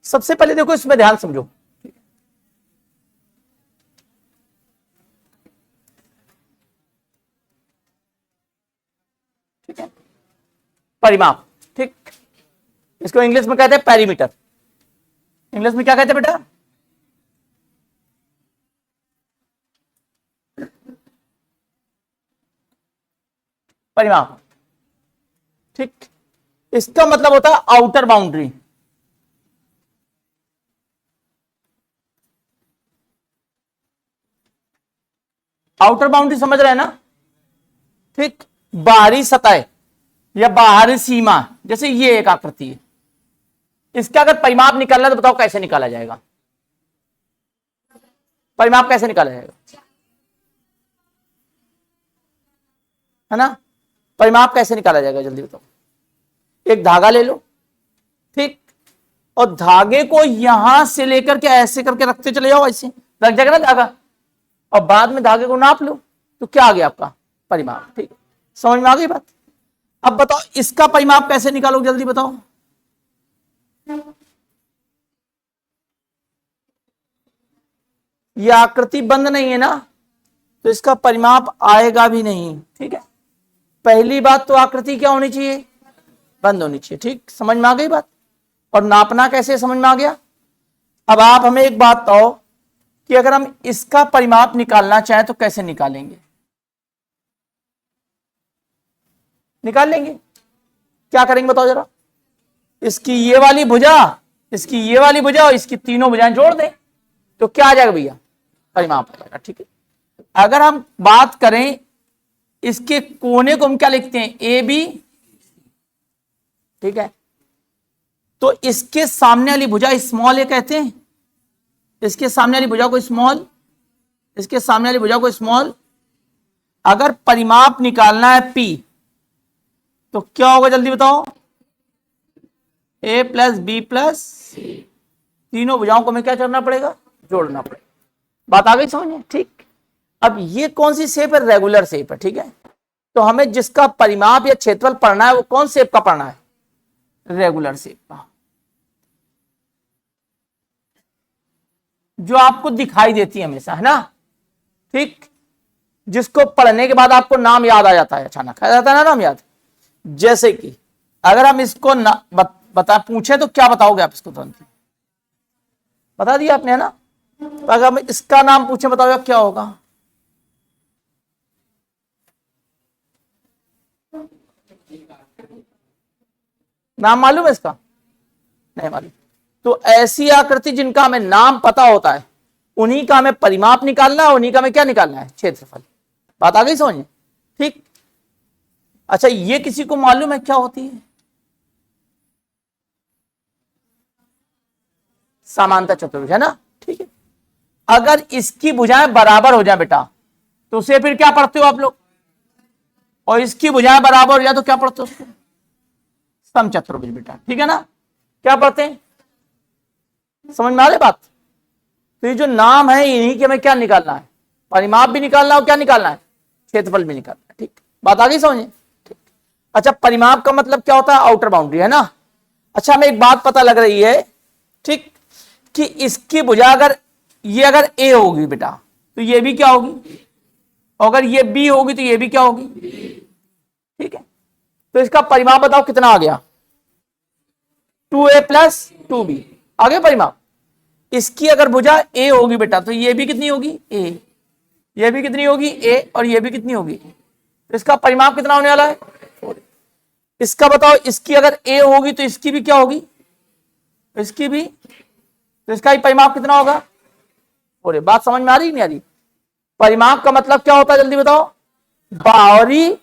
सबसे पहले देखो इसमें ध्यान समझो, ठीक है, परिमाप, ठीक, इसको इंग्लिश में कहते हैं पेरीमीटर। इंग्लिश में क्या कहते हैं बेटा? परिमाप, ठीक। इसका मतलब होता है आउटर बाउंड्री। आउटर बाउंड्री समझ रहे हैं ना, ठीक। बाहरी सतह या बाहरी सीमा, जैसे ये एक आकृति है, इसका अगर परिमाप निकालना है तो बताओ कैसे निकाला जाएगा? परिमाप कैसे निकाला जाएगा, है ना? परिमाप कैसे निकाला जाएगा जल्दी बताओ। एक धागा ले लो, ठीक, और धागे को यहां से लेकर के ऐसे करके रखते चले जाओ, ऐसे रख जाएगा ना धागा, और बाद में धागे को नाप लो, तो क्या आ गया आपका? परिमाप, ठीक। समझ में आ गई बात? अब बताओ इसका परिमाप कैसे निकालो, जल्दी बताओ। यह आकृति बंद नहीं है ना, तो इसका परिमाप आएगा भी नहीं, ठीक है। पहली बात तो आकृति क्या होनी चाहिए? बंद होनी चाहिए, ठीक। समझ में आ गई बात? और नापना कैसे, समझ में आ गया? अब आप हमें एक बात बताओ कि अगर हम इसका परिमाप निकालना चाहें तो कैसे निकालेंगे? निकाल लेंगे। क्या करेंगे बताओ जरा। इसकी ये वाली भुजा, इसकी ये वाली भुजा और इसकी तीनों भुजाएं जोड़ दें तो क्या आ जाएगा भैया? परिमाप आ जाएगा, ठीक है। अगर हम बात करें इसके कोने को हम क्या लिखते हैं? ए बी, ठीक है। तो इसके सामने वाली भुजा स्मॉल ए कहते हैं, इसके सामने वाली भुजा को स्मॉल, इसके सामने वाली भुजा को स्मॉल। अगर परिमाप निकालना है पी तो क्या होगा जल्दी बताओ? ए प्लस बी प्लस सी, तीनों भुजाओं को हमें क्या करना पड़ेगा? जोड़ना पड़ेगा। बात आ गई समझ में? ठीक। अब ये कौन सी शेप है? रेगुलर शेप है, ठीक है। तो हमें जिसका परिमाप या क्षेत्रफल पढ़ना है वो कौन शेप का पढ़ना है? रेगुलर शेप का, जो आपको दिखाई देती है हमेशा, है ना, ठीक। जिसको पढ़ने के बाद आपको नाम याद आ जाता है, अचानक आ जाता है ना नाम याद। जैसे कि अगर हम इसको बता पूछे तो क्या बताओगे आप? इसको तुरंत बता दिया आपने, है ना। तो अगर हम इसका नाम पूछे बताओ क्या होगा? नाम मालूम है इसका? नहीं मालूम। तो ऐसी आकृति जिनका हमें नाम पता होता है उन्हीं का हमें परिमाप निकालना है, उन्हीं का हमें क्या निकालना है? क्षेत्रफल। बात आ गई समझ? ठीक। अच्छा, ये किसी को मालूम है क्या होती है? समांतर चतुर्भुज, है ना, ठीक है। अगर इसकी भुजाएं बराबर हो जाए बेटा तो उसे फिर क्या पढ़ते हो आप लोग? और इसकी भुजाएं बराबर हो जाए तो क्या पढ़ते हो उसको? समचतुर्भुज बेटा, ठीक है ना। क्या पढ़ते हैं? समझ में आ रही बात? तो ये जो नाम है इन्हीं के हमें क्या निकालना है? परिमाप भी निकालना है और क्या निकालना है? क्षेत्रफल भी निकालना है, ठीक। बात आ गई समझे? ठीक। अच्छा, परिमाप का मतलब क्या होता है? आउटर बाउंड्री, है ना। अच्छा, हमें एक बात पता लग रही है, ठीक, कि इसकी भुजा अगर ए होगी बेटा तो ये भी क्या होगी? अगर ये बी होगी तो ये भी क्या होगी? ठीक है। तो इसका परिमाप बताओ कितना आ गया? 2a प्लस 2b आ गया परिमाप। इसकी अगर भुजा ए होगी बेटा तो ये भी कितनी होगी? ए। ये भी कितनी होगी? ए। और ये भी कितनी होगी? तो इसका परिमाप कितना होने वाला है? 4। इसका बताओ, इसकी अगर ए होगी तो इसकी भी क्या होगी? इसकी भी, तो इसका ही परिमाप कितना होगा? 4। बात समझ में आ रही नहीं आ रही? परिमाप का मतलब क्या होता है जल्दी बताओ? बाहरी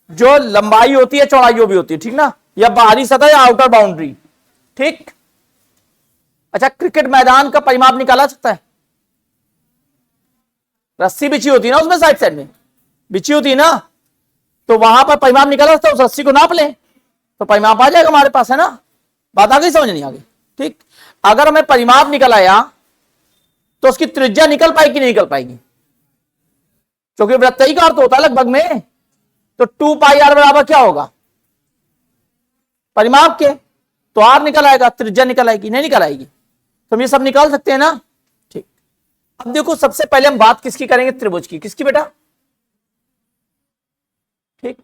जो लंबाई होती है चौड़ाई जो भी होती है, ठीक ना, या बाहरी सतह या आउटर बाउंड्री, ठीक। अच्छा, क्रिकेट मैदान का परिमाप निकाला सकता है? रस्सी बिछी होती है ना उसमें, साइड साइड में बिछी होती है ना, तो वहां पर परिमाप निकाला सकता है। उस रस्सी को नाप लें तो परिमाप आ जाएगा हमारे पास, है ना। बात आ गई समझ नहीं आ गई? ठीक। अगर हमें परिमाप निकल आया तो उसकी त्रिज्या निकल पाएगी नहीं निकल पाएगी? क्योंकि वृत्तही का अर्थ होता है लगभग में, तो 2 पाई आर बराबर क्या होगा? परिमाप के। तो आर निकल आएगा, त्रिज्या निकल आएगी नहीं निकल आएगी? तो हम ये सब निकाल सकते हैं ना। ठीक, अब देखो सबसे पहले हम बात किसकी करेंगे, त्रिभुज की। किसकी बेटा? ठीक,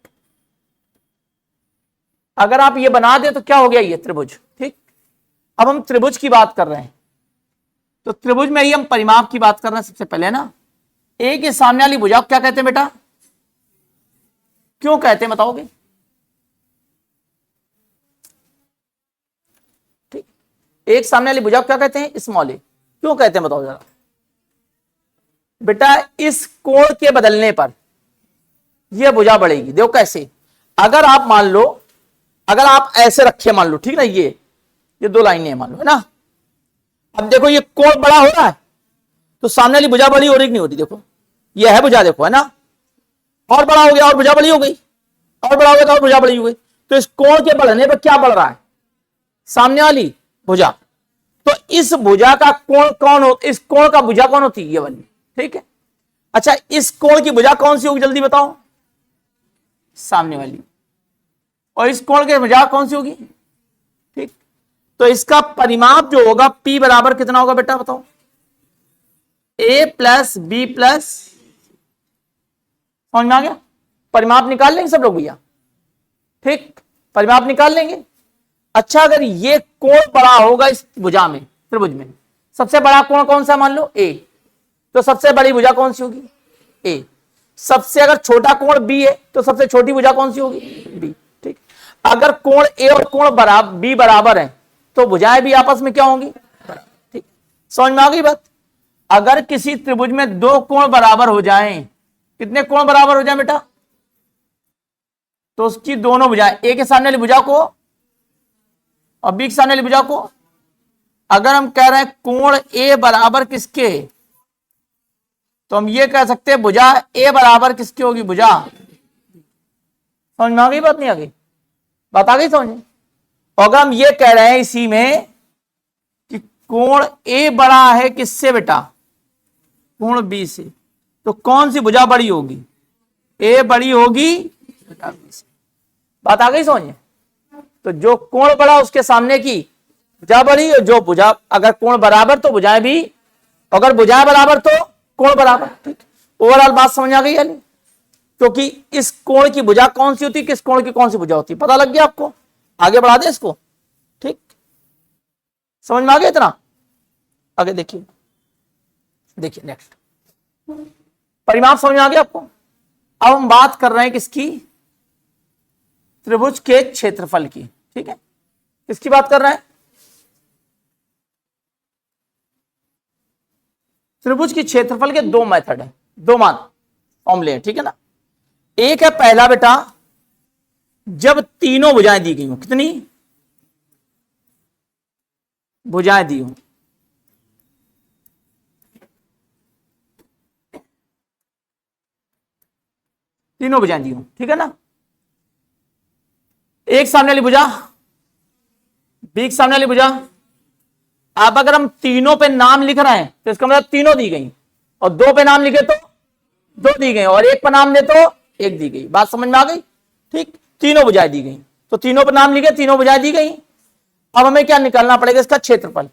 अगर आप ये बना दे तो क्या हो गया, ये त्रिभुज। ठीक, अब हम त्रिभुज की बात कर रहे हैं, तो त्रिभुज में ही हम परिमाप की बात कर रहे हैं सबसे पहले ना। ए के सामने वाली भुजा क्या कहते हैं बेटा? क्यों कहते हैं बताओगे? ठीक, एक सामने वाली भुजा क्या कहते हैं? स्मॉल ए। क्यों कहते हैं बताओ जरा बेटा? इस कोण के बदलने पर यह भुजा बढ़ेगी। देखो कैसे, अगर आप मान लो, अगर आप ऐसे रखे मान लो, ठीक ना, ये दो लाइनें मान लो, है ना। अब देखो ये कोण बड़ा हो रहा है तो सामने वाली भुजा बड़ी हो रही कि नहीं हो रही? देखो ये है भुजा, देखो है ना, और बड़ा हो गया और भुजा बड़ी हो गई, और बड़ा हो गया और भुजा बड़ी हो गई। तो इस कोण के बढ़ने पर क्या बढ़ रहा है? सामने वाली भुजा। तो इस भुजा का कोण कौन हो, इस कोण का भुजा कौन होती है? ये वाली। ठीक है, अच्छा इस कोण की भुजा कौन सी होगी जल्दी बताओ? सामने वाली। और इस कोण की भुजा कौन सी होगी? ठीक, तो इसका परिमाप जो होगा P बराबर कितना होगा बेटा बताओ? A प्लस बी प्लस, समझ में आ गया? परिमाप निकाल लेंगे सब लोग भैया। ठीक, परिमाप निकाल लेंगे। अच्छा अगर ये कोण बड़ा होगा इस भुजा में, त्रिभुज में, सबसे बड़ा कोण कौन सा मान लो? A, तो सबसे बड़ी भुजा कौन सी होगी? A। सबसे अगर छोटा कोण B है तो सबसे छोटी भुजा कौन सी होगी? B। ठीक, अगर कोण A और कोण B बराबर है तो भुजाएं भी आपस में क्या होंगी? ठीक, समझ में आ गई बात? अगर किसी त्रिभुज में दो कोण बराबर हो जाएं, कितने कोण बराबर हो जाएं बेटा? तो उसकी दोनों भुजाएं, ए के सामने वाली भुजा को और बी के सामने वाली भुजा को, अगर हम कह रहे हैं कोण ए बराबर किसके, तो हम ये कह सकते हैं भुजा ए बराबर किसकी होगी? भुजा। समझ में आ गई बात? नहीं आ गई बात? आ गई समझ में? अगर हम ये कह रहे हैं इसी में कि कोण ए बड़ा है किससे बेटा? कोण बी से, तो कौन सी भुजा बड़ी होगी? ए बड़ी होगी बेटा बी से। बात आ गई समझ में? तो जो कोण बड़ा उसके सामने की भुजा बड़ी, और जो भुजा, अगर कोण बराबर तो भुजाएं भी, अगर भुजाएं बराबर तो कोण बराबर। ठीक, ओवरऑल बात समझ आ गई यानी? क्योंकि इस कोण की भुजा कौन सी होती है, किस कोण की कौन सी भुजा होती है, पता लग गया आपको? आगे बढ़ा दे इसको। ठीक, समझ में आ गया इतना? आगे देखिए, देखिए नेक्स्ट परिमाप समझ में आ गया आपको? अब हम बात कर रहे हैं किसकी? त्रिभुज के क्षेत्रफल की। ठीक है, किसकी बात कर रहे हैं? त्रिभुज की क्षेत्रफल के दो मेथड है, दो मान फॉर्मूले हैं। ठीक है ना, एक है पहला बेटा जब तीनों भुजाएं दी गई हो, कितनी भुजाएं दी हो? तीनों भुजाएं दी हो। ठीक है ना, एक सामने वाली भुजा, बी सामने वाली भुजा। अब अगर हम तीनों पे नाम लिख रहे हैं तो इसका मतलब तीनों दी गई, और दो पे नाम लिखे तो दो दी गई, और एक पर नाम ले तो एक दी गई। बात समझ में आ गई? ठीक, तीनों भुजाएं दी गई, तो तीनों पर नाम लिखे, तीनों भुजाएं दी गई। अब हमें क्या निकालना पड़ेगा? इसका क्षेत्रफल।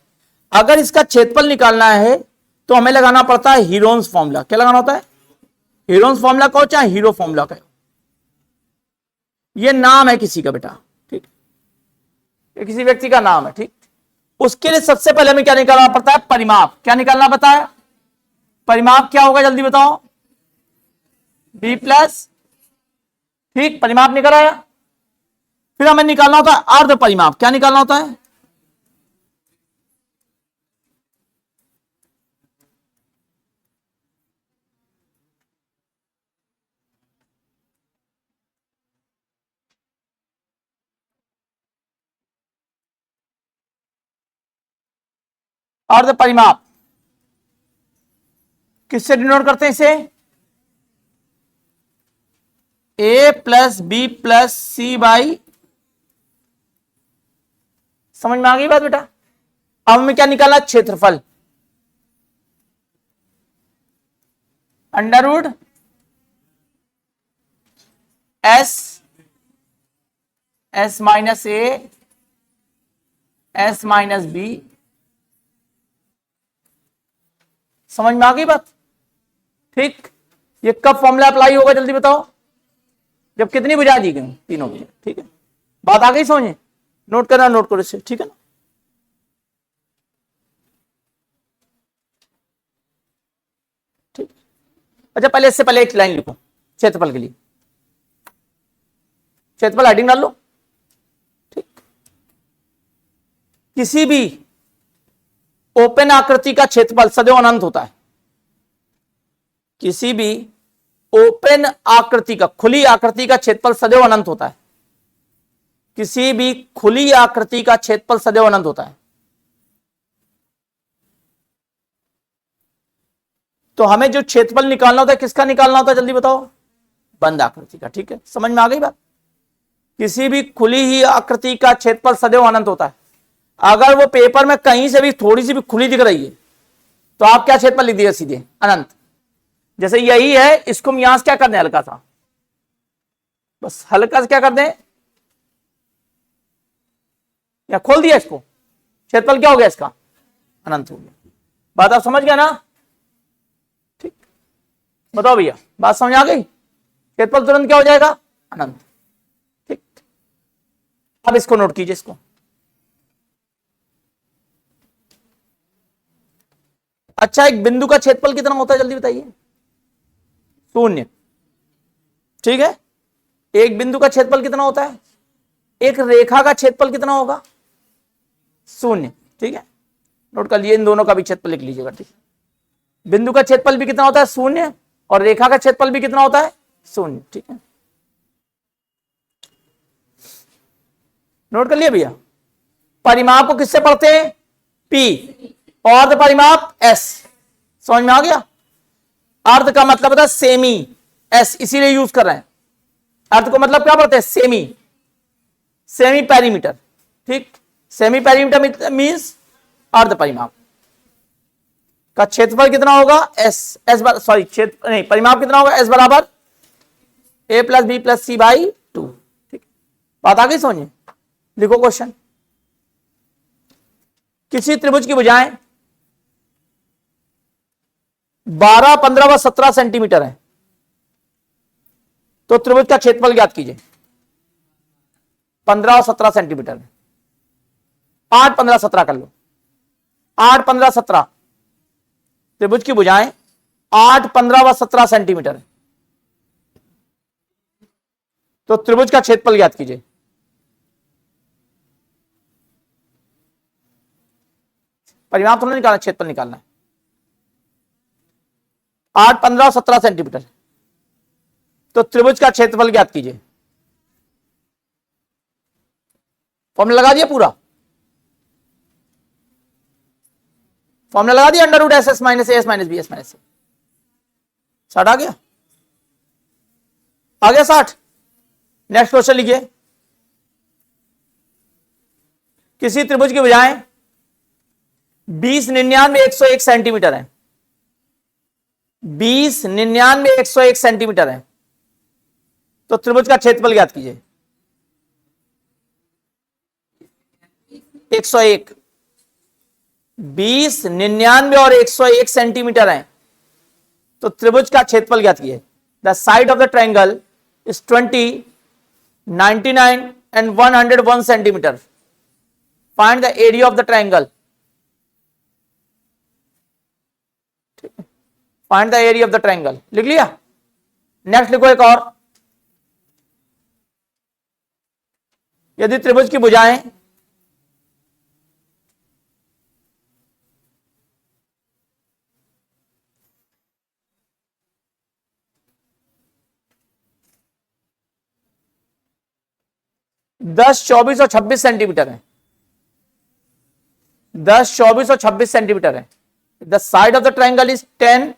अगर इसका क्षेत्रफल निकालना है तो हमें लगाना पड़ता है हीरोन्स फॉर्मूला। क्या लगाना होता है? हीरोन्स फॉर्मूला का, चाहे हीरो फॉर्मूला का। ये नाम है किसी का बेटा। ठीक, ये किसी व्यक्ति का नाम है। ठीक, उसके लिए सबसे पहले हमें क्या निकालना पड़ता है? परिमाप। क्या निकालना पड़ता है? परिमाप क्या होगा जल्दी बताओ? B plus. ठीक, परिमाप निकल आया। फिर हमें निकालना होता है अर्ध परिमाप। क्या निकालना होता है? अर्ध परिमाप किससे डिनोट करते हैं इसे? A plus B plus C by. समझ में आ गई बात बेटा? अब हमें क्या निकालना? क्षेत्रफल। Under root s minus A S minus b समझ में आ गई बात? ठीक, ये कब फॉर्मूला अप्लाई होगा जल्दी बताओ? जब कितनी भुजाएं दी गई? तीनों भुजाएं। ठीक है, बात आ गई समझे? नोट करना, नोट करो इसे, ठीक है ना? ठीक, अच्छा पहले इससे पहले एक लाइन लिखो क्षेत्रफल के लिए, क्षेत्रफल हेडिंग डाल लो। ठीक, किसी भी ओपन आकृति का क्षेत्रफल सदैव अनंत होता है। किसी भी ओपन आकृति का, खुली आकृति का क्षेत्रफल सदैव अनंत होता है। किसी भी खुली आकृति का क्षेत्रफल सदैव अनंत होता है। तो हमें जो क्षेत्रफल निकालना होता है, किसका निकालना होता है जल्दी बताओ? बंद आकृति का। ठीक है, समझ में आ गई बात? किसी भी खुली ही आकृति का क्षेत्रफल सदैव अनंत होता है। अगर वो पेपर में कहीं से भी थोड़ी सी भी खुली दिख रही है तो आप क्या क्षेत्रफल लिख दिए? सीधे अनंत। जैसे यही है, इसको हम यहां से क्या कर दें? हल्का सा, बस हल्का से क्या कर दें, या खोल दिया इसको, क्षेत्रफल क्या हो गया इसका? अनंत हो गया। बात आप समझ गए ना? ठीक, बताओ भैया, बात समझ आ गई? क्षेत्रफल तुरंत क्या हो जाएगा? अनंत। ठीक, अब इसको नोट कीजिए, इसको अच्छा, एक बिंदु का क्षेत्रफल कितना होता है जल्दी बताइए? 0। ठीक है, एक बिंदु का क्षेत्रफल कितना होता है? एक रेखा का क्षेत्रफल कितना होगा? 0। ठीक है, नोट कर लिए, इन दोनों का भी क्षेत्रफल लिख लीजिएगा। ठीक है, बिंदु का क्षेत्रफल भी कितना होता है? 0, और रेखा का क्षेत्रफल भी कितना होता है? 0। ठीक है, नोट कर लिए भैया? परिमाप को किससे पढ़ते हैं? P, और परिमाप S। समझ में आ गया? अर्ध का मतलब होता है सेमी, S इसीलिए यूज कर रहे हैं। अर्ध को मतलब क्या पढ़ते हैं? Semi, semi perimeter. ठीक, सेमी पेरीमीटर मींस अर्ध परिमाप का क्षेत्रफल कितना होगा? S सॉरी क्षेत्र नहीं, परिमाप कितना होगा? S बराबर A plus B plus C by 2। ठीक, बात आ गई समझे? लिखो क्वेश्चन। किसी त्रिभुज की भुजाएं 12, 15 व 17 सेंटीमीटर है, तो त्रिभुज का क्षेत्रफल ज्ञात कीजिए। 15 और 17 सेंटीमीटर है, 8, 15, 17 कर लो। 8, 15, 17 त्रिभुज की भुजाएं 8, 15 व 17 सेंटीमीटर है, तो त्रिभुज का क्षेत्रफल ज्ञात कीजिए। परिमाप थोड़ा निकालना, क्षेत्रफल निकालना है। 8, 15 और 17 सेंटीमीटर, तो त्रिभुज का क्षेत्रफल ज्ञात कीजिए। फॉर्मूला लगा दिया पूरा? फॉर्मूला लगा दिया, under root S S minus A S minus B S minus C. 60 आ गया? आ गया 60? नेक्स्ट क्वेश्चन लिखिए। किसी त्रिभुज की भुजाएं 20, 99, 101 सेंटीमीटर है। 20, 99, 101 सेंटीमीटर है, तो त्रिभुज का क्षेत्रफल ज्ञात कीजिए। 101, 20, 99 और 101 सेंटीमीटर है, तो त्रिभुज का क्षेत्रफल ज्ञात कीजिए। The side of the triangle is 20, 99 and 101 centimetre. Find the area of the triangle. Find the area of the triangle, लिख लिया? नेक्स्ट लिखो एक और। यदि त्रिभुज की भुजाएं 10, 24 और 26 सेंटीमीटर है, 10, 24 और 26 सेंटीमीटर है, the side of the triangle is 10,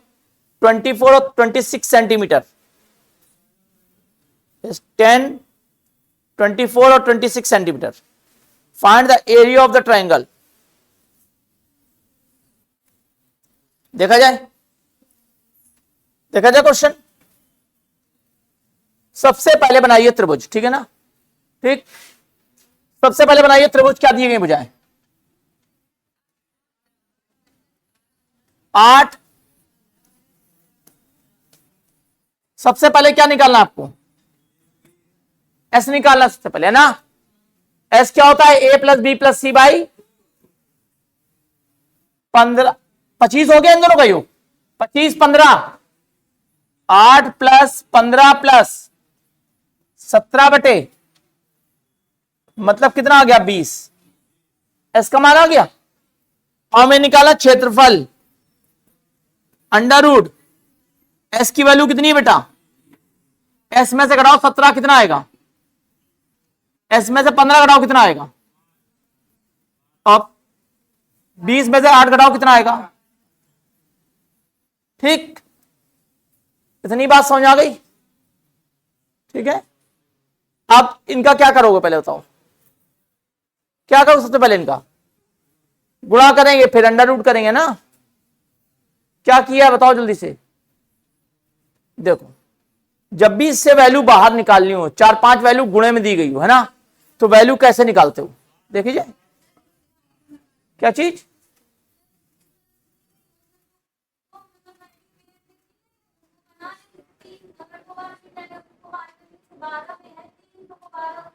24 और 26 सेंटीमीटर, 10, 24 और 26 centimetre. Find the area of the triangle. देखा जाए क्वेश्चन। सबसे पहले बनाइए त्रिभुज, ठीक है ना? ठीक, सबसे पहले बनाइए त्रिभुज। क्या दिए गए भुजाएं? 8, सबसे पहले क्या निकालना आपको, एस निकालना सबसे पहले, है ना। एस क्या होता है, A plus B plus C by 15, 25 हो गया इन दोनों का योग, 25 15, 8 प्लस 15 प्लस 17 बटे, मतलब कितना आ गया 20, एस का मान आ गया। और मैं निकाला क्षेत्रफल अंडर रूट, एस की वैल्यू कितनी है बेटा, एस में से घटाओ 17 कितना आएगा, एस में से 15 घटाओ कितना आएगा, अब 20 में से 8 घटाओ कितना आएगा। ठीक, इतनी बात समझ आ गई, ठीक है। अब इनका क्या करोगे पहले बताओ, क्या करोगे सबसे पहले, इनका गुणा करेंगे फिर अंडर रूट करेंगे ना। क्या किया बताओ जल्दी से, देखो जब भी इससे वैल्यू बाहर निकालनी हो, 4-5 वैल्यू गुणे में दी गई हो, है ना, तो वैल्यू कैसे निकालते हो, देखिए क्या चीज,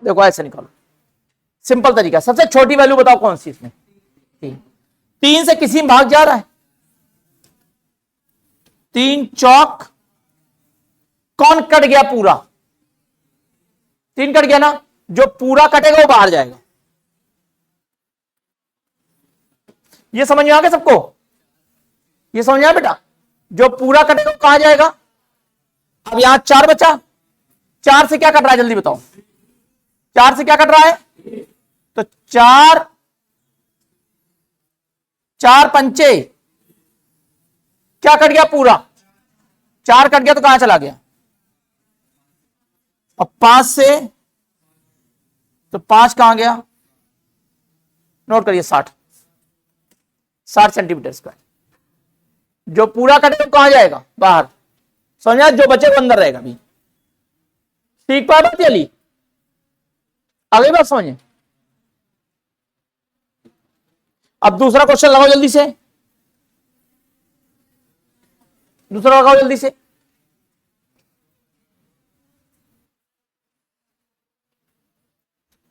देखो ऐसे निकालो, सिंपल तरीका। सबसे छोटी वैल्यू बताओ कौन सी इसमें, 3 से किसी में भाग जा रहा है, 3 चौक, कौन कट गया पूरा, 3 कट गया ना, जो पूरा कटेगा वो बाहर जाएगा। ये समझ में आ गया सबको, ये समझ में आया बेटा, जो पूरा कटेगा वो कहां जाएगा। अब यहां 4 बचा, 4 से क्या कट रहा है जल्दी बताओ, 4 से क्या कट रहा है, तो 4 पंचे क्या कट गया पूरा, 4 कट गया तो कहां चला गया, और 5 से तो 5 कहां गया, नोट करिए 60 सेंटीमीटर स्क्वायर, जो पूरा कटेगा तो कहां जाएगा बाहर, समझा, जो बचे वो अंदर रहेगा भी। ठीक पाया बात चली, अगली बात समझे। अब दूसरा क्वेश्चन लगाओ जल्दी से, दूसरा लगाओ जल्दी से,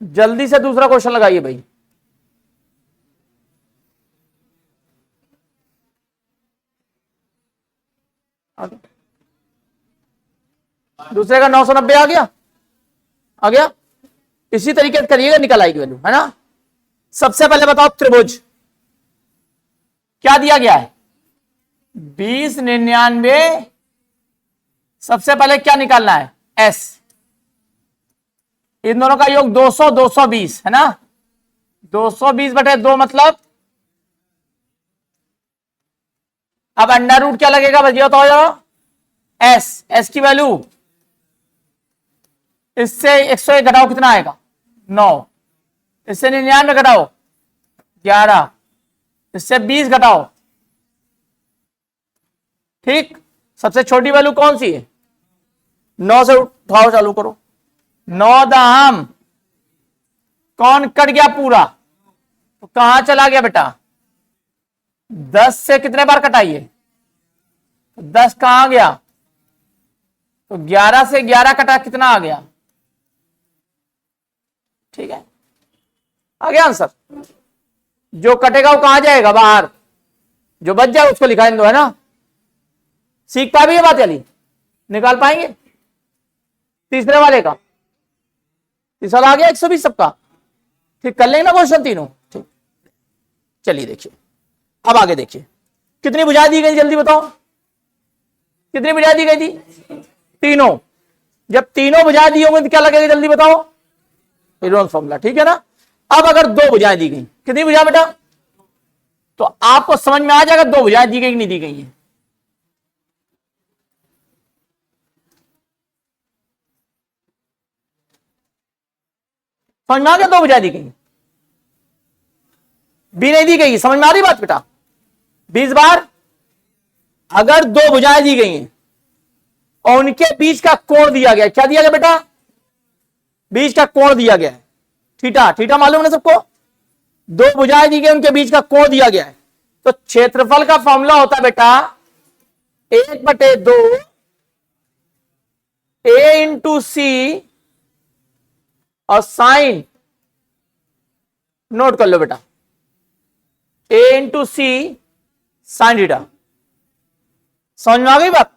जल्दी से दूसरा क्वेश्चन लगाइए भाई। दूसरे का 990 आ गया, आ गया, इसी तरीके से करिएगा, निकल आएगी वैल्यू, है ना। सबसे पहले बताओ त्रिभुज क्या दिया गया है, 20 99, सबसे पहले क्या निकालना है, एस, इन दोनों का योग 200 220, है ना, 220 बटे 2 मतलब, अब अंडर रूट क्या लगेगा भैया तो एस, एस की वैल्यू इससे 101 घटाओ कितना आएगा 9, इससे 99 घटाओ 11, इससे 20 घटाओ, ठीक। सबसे छोटी वैल्यू कौन सी है, 9 से उठाओ, चालू करो, 9 दहम, कौन कट गया पूरा, तो कहां चला गया बेटा, 10 से कितने बार कटाइए, 10 कहां गया, तो 11 से 11 कटा कितना आ गया, ठीक है, आ गया आंसर। जो कटेगा वो कहां जाएगा बाहर, जो बच जाए उसको लिखा दो, है ना। सीख पा भी ये बात चली, निकाल पाएंगे तीसरे वाले का, तीसरा आ गया 120 सबका, ठीक, कर लेंगे ना क्वेश्चन तीनों, ठीक। चलिए देखिए, अब आगे देखिए, कितनी बुझाई दी गई जल्दी बताओ, कितनी बुझाई दी गई थी, तीनों। जब तीनों बुझाई दी होंगी तो क्या लगेगा जल्दी बताओ, हेरोन फॉर्मूला, ठीक है ना। अब अगर 2 बुझाएं दी गई, कितनी बुझाएं बेटा, तो आपको समझ में आ जाएगा 2 बुझाएं दी गई कि नहीं दी गई है। समझ में आ गया 2 बुझाएं दी गई, बी नहीं दी गई, समझ में आ रही बात बेटा। 20 बार अगर 2 बुझाएं दी गई हैं और उनके बीच का कोण दिया गया, क्या दिया गया बेटा, बीच का कोण दिया गया है, थीटा, थीटा मालूम है सबको, 2 भुजाएं दी गई, उनके बीच का कोण दिया गया है, तो क्षेत्रफल का फॉर्मूला होता है बेटा 1/2 ए इंटू सी और साइन, नोट कर लो बेटा, ए इंटू सी साइन थीटा। समझ में आ गई बात?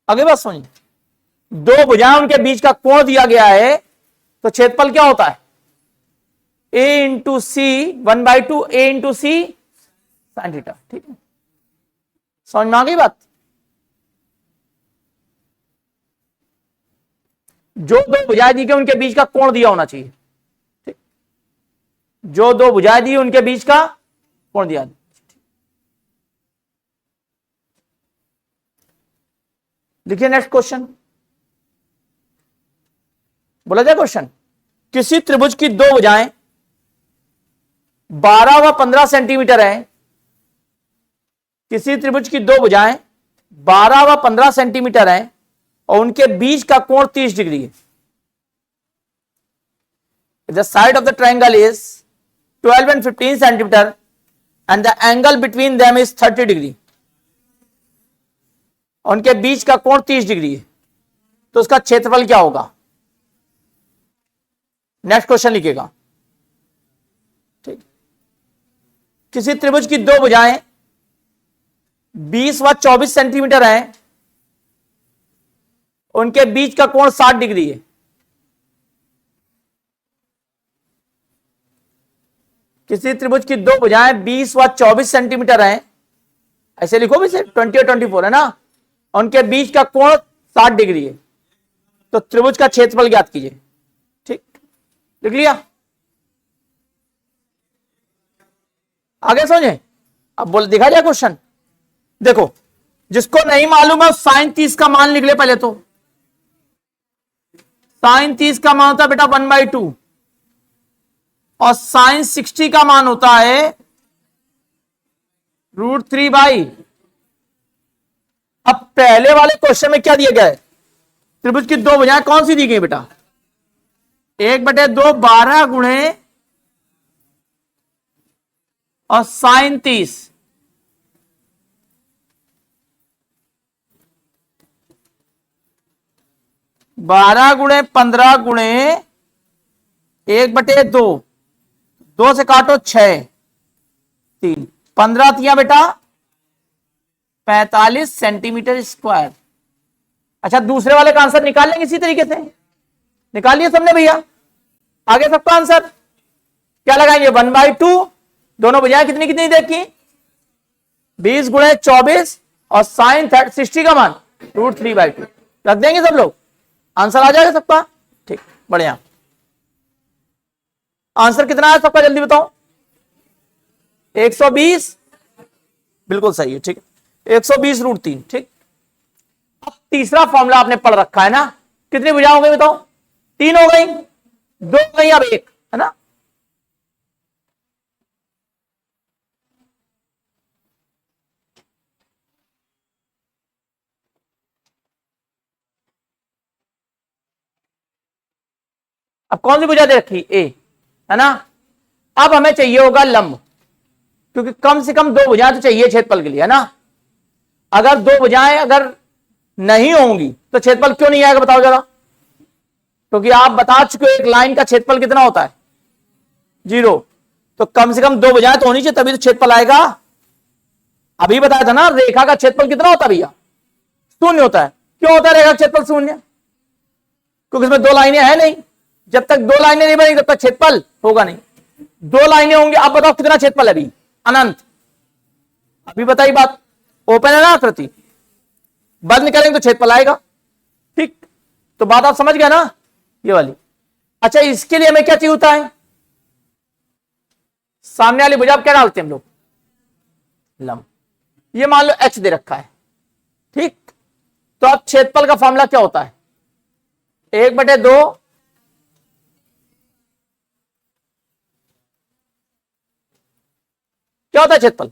आगे बात समझ। दो भुजाएं उनके बीच का कोण दिया गया है, तो क्षेत्रफल क्या होता है? ए इंटू सी 1/2 ए इंटू सी साइन थीटा। ठीक है, समझ में आ गई बात? जो दो भुजाएं दी गई उनके बीच का कोण दिया होना चाहिए। ठीक, जो दो भुजाएं दी उनके बीच का कोण दिया। देखिए नेक्स्ट क्वेश्चन, बोला जाए क्वेश्चन, किसी त्रिभुज की दो भुजाएं 12 व 15 सेंटीमीटर है। किसी त्रिभुज की दो भुजाएं 12 व 15 सेंटीमीटर है और उनके बीच का कोण 30 डिग्री है। The side of the triangle is 12 and 15 centimetre and the angle between them is 30 degree. उनके बीच का कोण 30 डिग्री है, तो उसका क्षेत्रफल क्या होगा? नेक्स्ट क्वेश्चन लिखिएगा। ठीक, किसी त्रिभुज की दो भुजाएं 20 व 24 सेंटीमीटर हैं, उनके बीच का कोण 60 डिग्री है। किसी त्रिभुज की दो भुजाएं 20 व 24 सेंटीमीटर हैं, ऐसे लिखो वैसे 20 और 24 है ना, उनके बीच का कोण 60 डिग्री है, तो त्रिभुज का क्षेत्रफल ज्ञात कीजिए। ठीक, लिख लिया? आगे समझे? अब बोल दिखा जाए क्वेश्चन। देखो, जिसको नहीं मालूम है साइन 30 का मान लिख ले पहले। तो साइन 30 का मान होता है बेटा 1/2 और साइन 60 का मान होता है √3/। अब पहले वाले क्वेश्चन में क्या दिया गया है? त्रिभुज की दो भुजाएं कौन सी दी गई बेटा? 1/2 12 गुणे और साइन 30। बारह गुणे 15 गुणे 1/2, 2 से काटो 6, 3, 15 तिया बेटा 45 सेंटीमीटर स्क्वायर। अच्छा, दूसरे वाले का आंसर निकाल लेंगे इसी तरीके से। निकाल लिया सबने भैया? आगे सबका आंसर क्या लगाएंगे? 1/2, दोनों भुजाएं कितनी कितनी देखी? 20 गुणे 24 और साइन 60 का मान √3/2 रख देंगे सब लोग, आंसर आ जाएगा सबका। ठीक, बढ़िया। आंसर कितना है सबका जल्दी बताओ? 120, बिल्कुल सही है। ठीक है, 120√3। ठीक, अब तीसरा फॉर्मूला आपने पढ़ रखा है ना? कितनी भुजाएं हो गई बताओ? 3 हो गई, 2 हो गई, अब 1 है ना? अब कौन सी भुजा दे रखी? ए, है ना? अब हमें चाहिए होगा लंब, क्योंकि कम से कम दो भुजाएं तो चाहिए क्षेत्रफल के लिए, है ना? अगर दो भुजाएं अगर नहीं होंगी तो क्षेत्रफल क्यों नहीं आएगा बताओ जरा? क्योंकि आप बता चुके हो एक लाइन का क्षेत्रफल कितना होता है? 0। तो कम से कम दो भुजाएं तो होनी चाहिए, तभी तो क्षेत्रफल आएगा। अभी बताया था ना, रेखा का क्षेत्रफल कितना होता है भैया? 0 होता है। क्यों होता है रेखा का क्षेत्रफल 0? क्योंकि इसमें दो लाइनें हैं नहीं। जब तक दो लाइनें नहीं बनेगी तब तक क्षेत्रफल होगा नहीं। दो लाइनें होंगी, अब बताओ कितना क्षेत्रफल है? अभी अनंत। अभी बताइए बात, ओपन है ना आकृति, बंद करेंगे तो क्षेत्रफल आएगा। ठीक, तो बात आप समझ गए ना ये वाली? अच्छा, इसके लिए हमें क्या चाहिए होता है? सामने वाली भुजा क्या डालते हैं हम लोग? लंब। ये मान लो h दे रखा है। ठीक, तो अब क्षेत्रफल का फॉर्मूला क्या होता है? 1/2 क्या होता है क्षेत्रफल?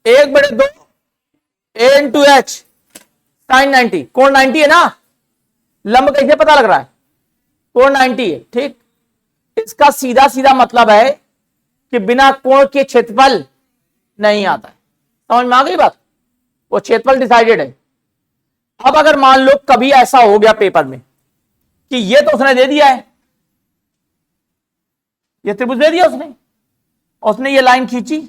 1/2 a इंटू एच साइन 90। कोण 90 है ना? लंब कैसे पता लग रहा है? कोण 90 है। ठीक, इसका सीधा सीधा मतलब है कि बिना कोण के क्षेत्रफल नहीं आता है। समझ में आ गई बात? वो क्षेत्रफल डिसाइडेड है। अब अगर मान लो कभी ऐसा हो गया पेपर में कि ये तो उसने दे दिया है, ये त्रिभुज दे दिया उसने, उसने ये लाइन खींची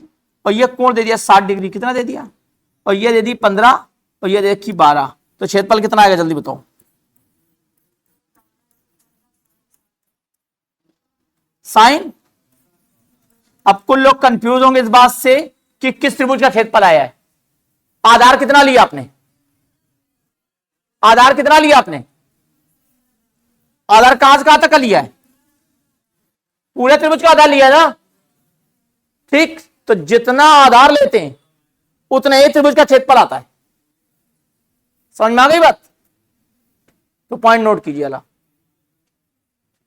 और ये कोण दे दिया 60 डिग्री, कितना दे दिया, और ये दे दी 15 और ये देखी 12, तो क्षेत्रफल कितना आएगा जल्दी बताओ। साइन। अब कुछ लोग कंफ्यूज होंगे इस बात से कि किस त्रिभुज का क्षेत्रफल आया है। आधार कितना लिया आपने, आधार कितना लिया आपने, आधार कहां से कहां तक का लिया है, पूरे त्रिभुज का आधार लिया है ना, ठीक। तो जितना आधार लेते हैं उतना ही त्रिभुज का क्षेत्रफल आता है। समझ में आ गई बात, तो पॉइंट नोट कीजिए वाला,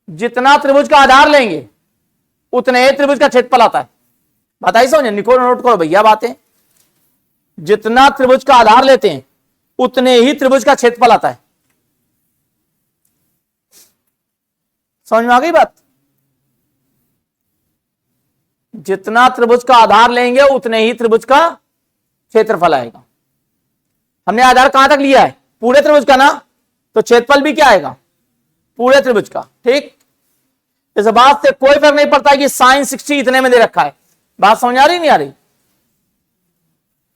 जितना त्रिभुज का आधार लेंगे उतने ही त्रिभुज का क्षेत्रफल आता है। बताइए समझे, निको नोट करो भैया बातें, जितना त्रिभुज का आधार लेते हैं उतने ही त्रिभुज का क्षेत्रफल आता है। समझ में आ गई बात, जितना त्रिभुज का आधार लेंगे उतने ही त्रिभुज का क्षेत्रफल आएगा। हमने आधार कहां तक लिया है, पूरे त्रिभुज का ना, तो क्षेत्रफल भी क्या आएगा, पूरे त्रिभुज का, ठीक। इस बात से कोई फर्क नहीं पड़ता कि साइन 60 इतने में दे रखा है। बात समझ आ रही नहीं आ रही,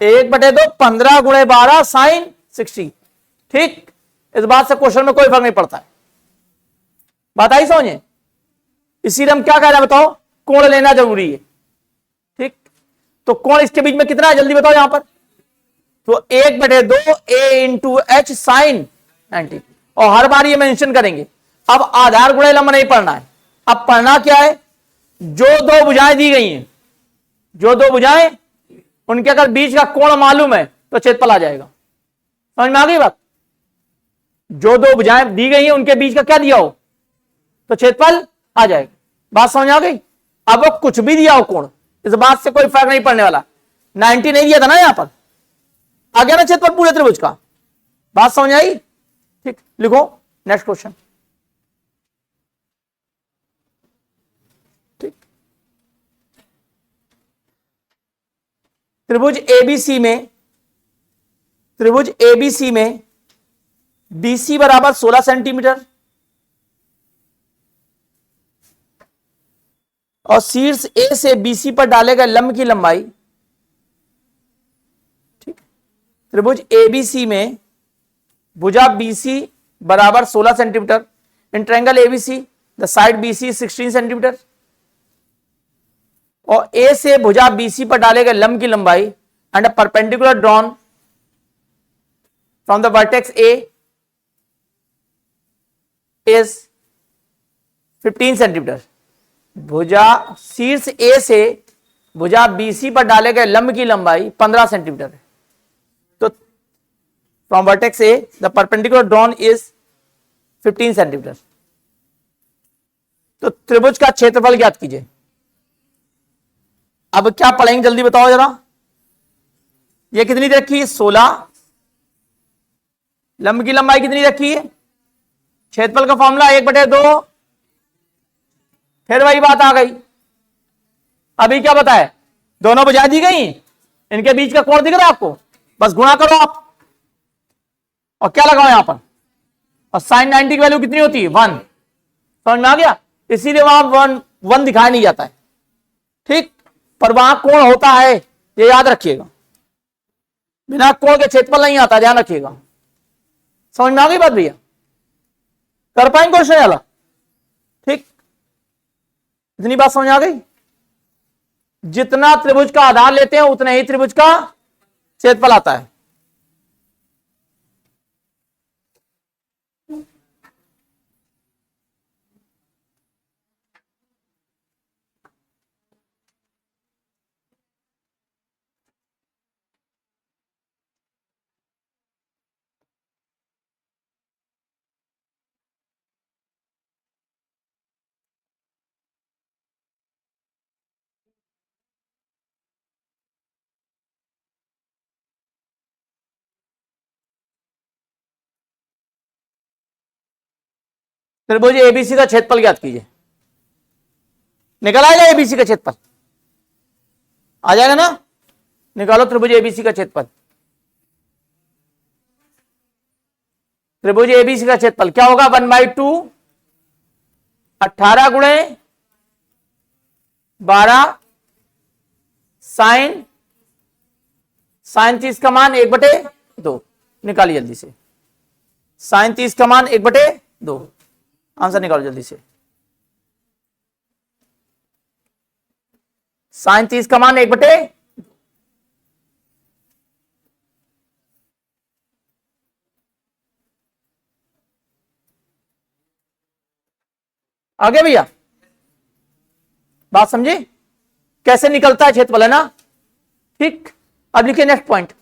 1/2 15 × 12 साइन 60, ठीक। इस बात से क्वेश्चन में कोई फर्क नहीं पड़ता है। बात आई समझे, इसीलिए हम क्या कह रहे हैं बताओ, कोण लेना जरूरी है, ठीक। तो कोण इसके बीच में कितना है जल्दी बताओ यहां पर, तो 1/2 a × h साइन 90, और हर बार ये मेंशन करेंगे। अब आधार गुणे लंब नहीं पढ़ना है, अब पढ़ना क्या है, जो दो भुजाएं दी गई हैं, जो दो भुजाएं, उनके अगर बीच का कोण मालूम है तो क्षेत्रफल आ जाएगा। समझ में आ गई बात, जो दो भुजाएं दी गई हैं उनके बीच का क्या दिया हो तो क्षेत्रफल आ जाएगा। बात समझ आ गई। अब वो कुछ भी दिया हो कोण, इस बात से कोई फर्क नहीं पड़ने वाला। 90 नहीं दिया था ना, यहां पर आ गया ना क्षेत्रफल पूरे त्रिभुज का। बात समझ आई, ठीक। लिखो नेक्स्ट क्वेश्चन, ठीक। त्रिभुज एबीसी में, त्रिभुज एबीसी में BC बराबर 16 सेंटीमीटर और शीर्ष A से BC पर डाले गए लंब की लंबाई, ठीक। त्रिभुज ABC में भुजा BC बराबर 16 centimetre, in triangle ABC the side BC 16 centimetre, और A से भुजा BC पर डाले गए लंब की लंबाई and a perpendicular drawn from the vertex A is 15 centimetre. भुजा शीर्ष A से भुजा BC पर डाले गए लंब की लंबाई 15 सेंटीमीटर है। तो from vertex A the perpendicular drawn is 15 centimetre. तो त्रिभुज का क्षेत्रफल ज्ञात कीजिए। अब क्या पढ़ेंगे जल्दी बताओ जरा, ये कितनी रखी है 16, लंब की लंबाई कितनी रखी है, क्षेत्रफल का फॉर्मूला 1/2, फिर वही बात आ गई। अभी क्या बताए, दोनों भुजाएं दी गई, इनके बीच का कोण दिख रहा है आपको, बस गुणा करो आप और क्या लगाओ यहां पर, और साइन 90 की वैल्यू कितनी होती है 1। समझ में आ गया, इसीलिए वहां 1 दिखाया नहीं जाता है, ठीक। पर वहां कोण होता है, ये याद रखिएगा, बिना कोण के क्षेत्रफल नहीं आता, ध्यान रखिएगा। समझ में आ गई बात भैया, कर पाएंगे क्वेश्चन वाला, ठीक। इतनी बात समझ आ गई, जितना त्रिभुज का आधार लेते हैं उतने ही त्रिभुज का क्षेत्रफल आता है। त्रिभुज एबीसी का क्षेत्रफल ज्ञात कीजिए। निकल आएगा एबीसी का क्षेत्रफल, आ जाएगा ना, निकालो त्रिभुज एबीसी का क्षेत्रफल। त्रिभुज एबीसी का क्षेत्रफल क्या होगा 1/2 18 गुणे 12 साइन 30 का मान 1/2 निकालिए जल्दी से। साइन 30 का मान 1/2 आंसर निकालो जल्दी से। साइन 30 का मान 1/2 आगे भैया बात समझे कैसे निकलता है क्षेत्रफल, है ना। ठीक, अब लिखिए नेक्स्ट पॉइंट।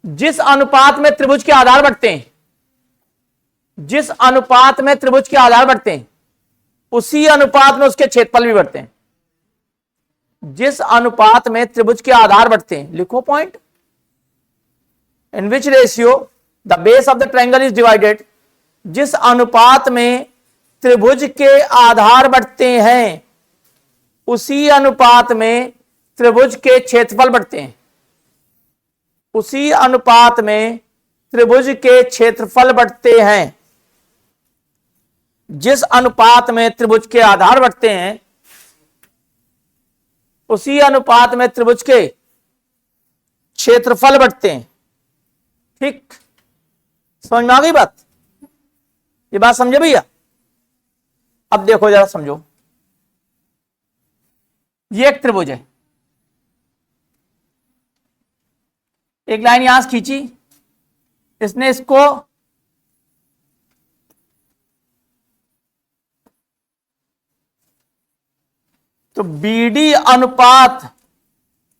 जिस अनुपात में त्रिभुज के आधार बढ़ते हैं, जिस अनुपात में त्रिभुज के आधार बढ़ते हैं उसी अनुपात में उसके क्षेत्रफल भी बढ़ते हैं। जिस अनुपात में त्रिभुज के आधार बढ़ते हैं, लिखो point, in which ratio the base of the triangle is divided. जिस अनुपात में त्रिभुज के आधार बढ़ते हैं उसी अनुपात में त्रिभुज के क्षेत्रफल बढ़ते हैं। उसी अनुपात में त्रिभुज के क्षेत्रफल बढ़ते हैं। जिस अनुपात में त्रिभुज के आधार बढ़ते हैं उसी अनुपात में त्रिभुज के क्षेत्रफल बढ़ते हैं। ठीक, समझ में आ गई बात? ये बात समझे भैया? अब देखो जरा समझो, ये एक त्रिभुज है, एक लाइन यहां से खींची, इसने इसको तो बीडी अनुपात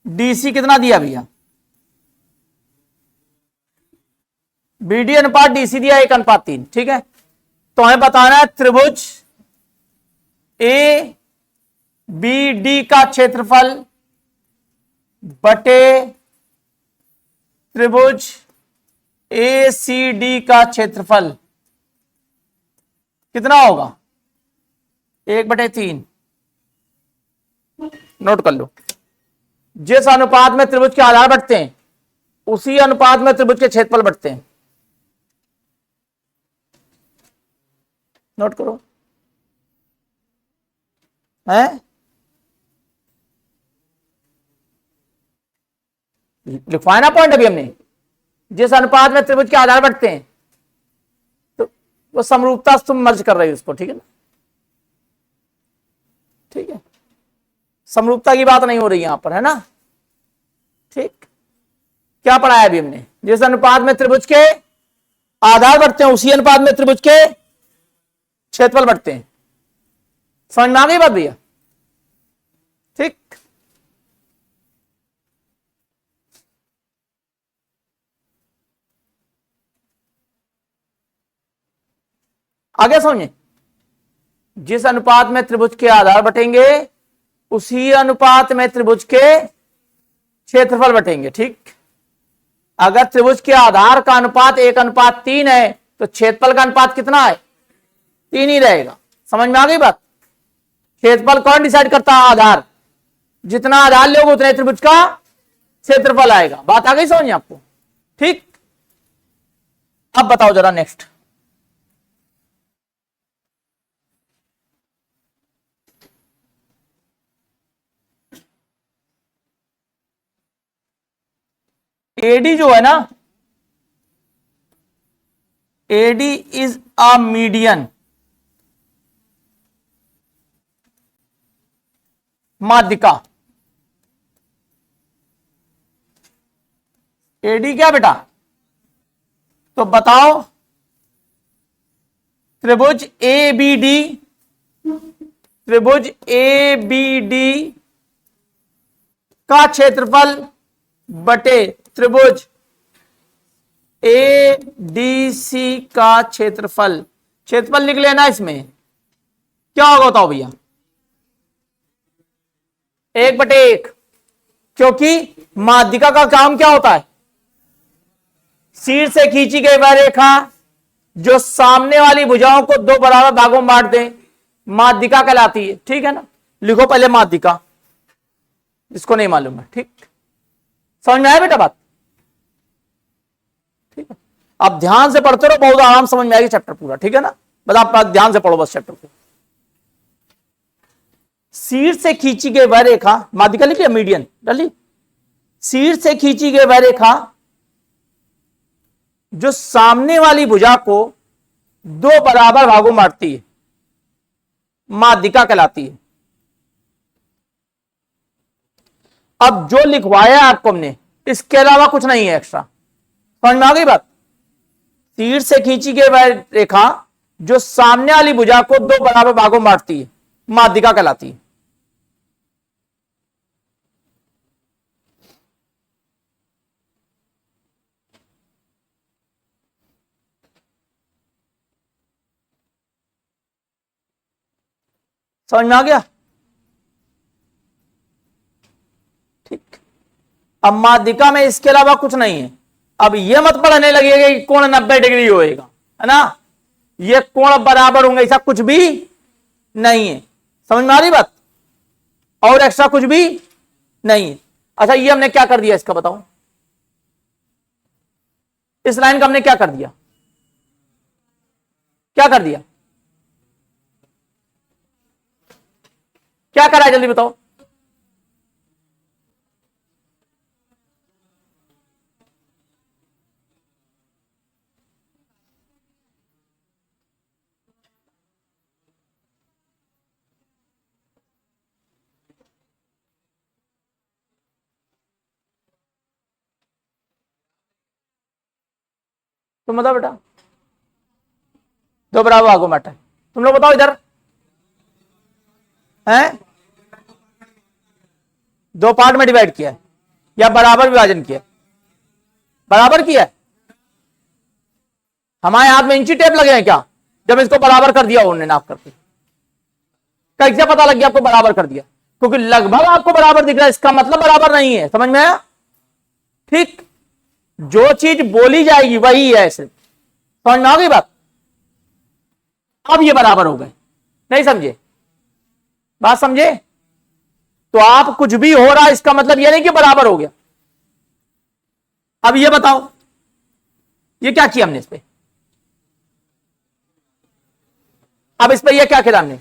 डीसी कितना दिया भैया? बीडी अनुपात डीसी दिया 1:3। ठीक है, तो हमें बताना है त्रिभुज ए बी डी का क्षेत्रफल बटे त्रिभुज ए सी डी का क्षेत्रफल कितना होगा? 1/3। नोट कर लो, जिस अनुपात में त्रिभुज के आधार बढ़ते हैं उसी अनुपात में त्रिभुज के क्षेत्रफल बढ़ते हैं। नोट करो, है लिखवाया ना पॉइंट अभी हमने। जिस अनुपात में त्रिभुज के आधार बढ़ते हैं तो वो समरूपता तुम मर्ज कर रही हो उसको। ठीक है ना, ठीक है, समरूपता की बात नहीं हो रही यहां पर, है ना। ठीक, क्या पढ़ाया अभी हमने? जिस अनुपात में त्रिभुज के आधार बढ़ते हैं उसी अनुपात में त्रिभुज के क्षेत्रफल बढ़ते हैं। समझ में आ गई बात भैया? ठीक, आगे समझे। जिस अनुपात में त्रिभुज के आधार बढ़ेंगे उसी अनुपात में त्रिभुज के क्षेत्रफल बढ़ेंगे। ठीक, अगर त्रिभुज के आधार का अनुपात 1:3 है तो क्षेत्रफल का अनुपात कितना है? 3 ही रहेगा। समझ में आ गई बात? क्षेत्रफल कौन डिसाइड करता है? आधार। जितना आधार लोगे उतने त्रिभुज का क्षेत्रफल आएगा। बात आ गई समझ में आपको? ठीक, अब बताओ जरा नेक्स्ट। एडी जो है ना, एडी इज अ मीडियन, माध्यिका। एडी क्या बेटा? तो बताओ त्रिभुज ए बी डी, त्रिभुज ए बी डी का क्षेत्रफल बटे त्रिभुज ए डी सी का क्षेत्रफल। क्षेत्रफल लिख लेना, इसमें क्या होगा बताओ भैया? 1/1, क्योंकि माध्यिका का काम क्या होता है? शीर्ष से खींची गई वह रेखा जो सामने वाली भुजाओं को 2 बराबर भागों में बांट दे, माध्यिका कहलाती है। ठीक है ना, लिखो पहले माध्यिका, जिसको नहीं मालूम है। ठीक, समझ में आया बेटा बात? ठीक है, आप ध्यान से पढ़ते रहो, बहुत आराम समझ में आएगी चैप्टर पूरा, ठीक है ना। बस आप ध्यान से पढ़ो बस चैप्टर को। शीर्ष से खींची गई वह रेखा, माध्यिका लिखी है, मीडियन डाली। शीर्ष से खींची गई वह रेखा जो सामने वाली भुजा को दो बराबर भागों में बांटती है, माध्यिका कहलाती है। अब जो लिखवाया आपको हमने, इसके अलावा कुछ नहीं है एक्स्ट्रा। समझ में आ गई बात। शीर्ष से खींची गई वह रेखा जो सामने वाली भुजा को दो बराबर भागों में बांटती है, माध्यिका कहलाती है। समझ में आ गया, ठीक। अब माध्यिका में इसके अलावा कुछ नहीं है। अब यह मत पढ़ने लगेगा कि कोण 90 डिग्री होएगा, है ना, ये कोण बराबर होंगे, ऐसा कुछ भी नहीं है। समझ में आ रही बात। और एक्स्ट्रा कुछ भी नहीं है। अच्छा, ये हमने क्या कर दिया इसका बताओ। इस लाइन का हमने क्या कर दिया, क्या कर दिया, क्या करा है, जल्दी बताओ। तुम बताओ बेटा, दो बराबर भागों में बांटा है। तुम लोग बताओ इधर हैं, दो पार्ट में डिवाइड किया है या बराबर विभाजन किया, बराबर किया है। हमारे हाथ में इंची टेप लगे हैं क्या, जब इसको बराबर कर दिया उन्होंने नाप करके। कैसे पता लग गया आपको बराबर कर दिया, क्योंकि लगभग आपको बराबर दिख रहा है, इसका मतलब बराबर नहीं है। समझ में आया, ठीक। जो चीज बोली जाएगी वही है, सिर्फ समझ में आ गई बात। अब ये बराबर हो गए, नहीं समझे बात, समझे। तो आप कुछ भी हो रहा है इसका मतलब ये नहीं कि बराबर हो गया। अब ये बताओ, ये क्या किया हमने इस पे, अब इस पे ये क्या किया हमने,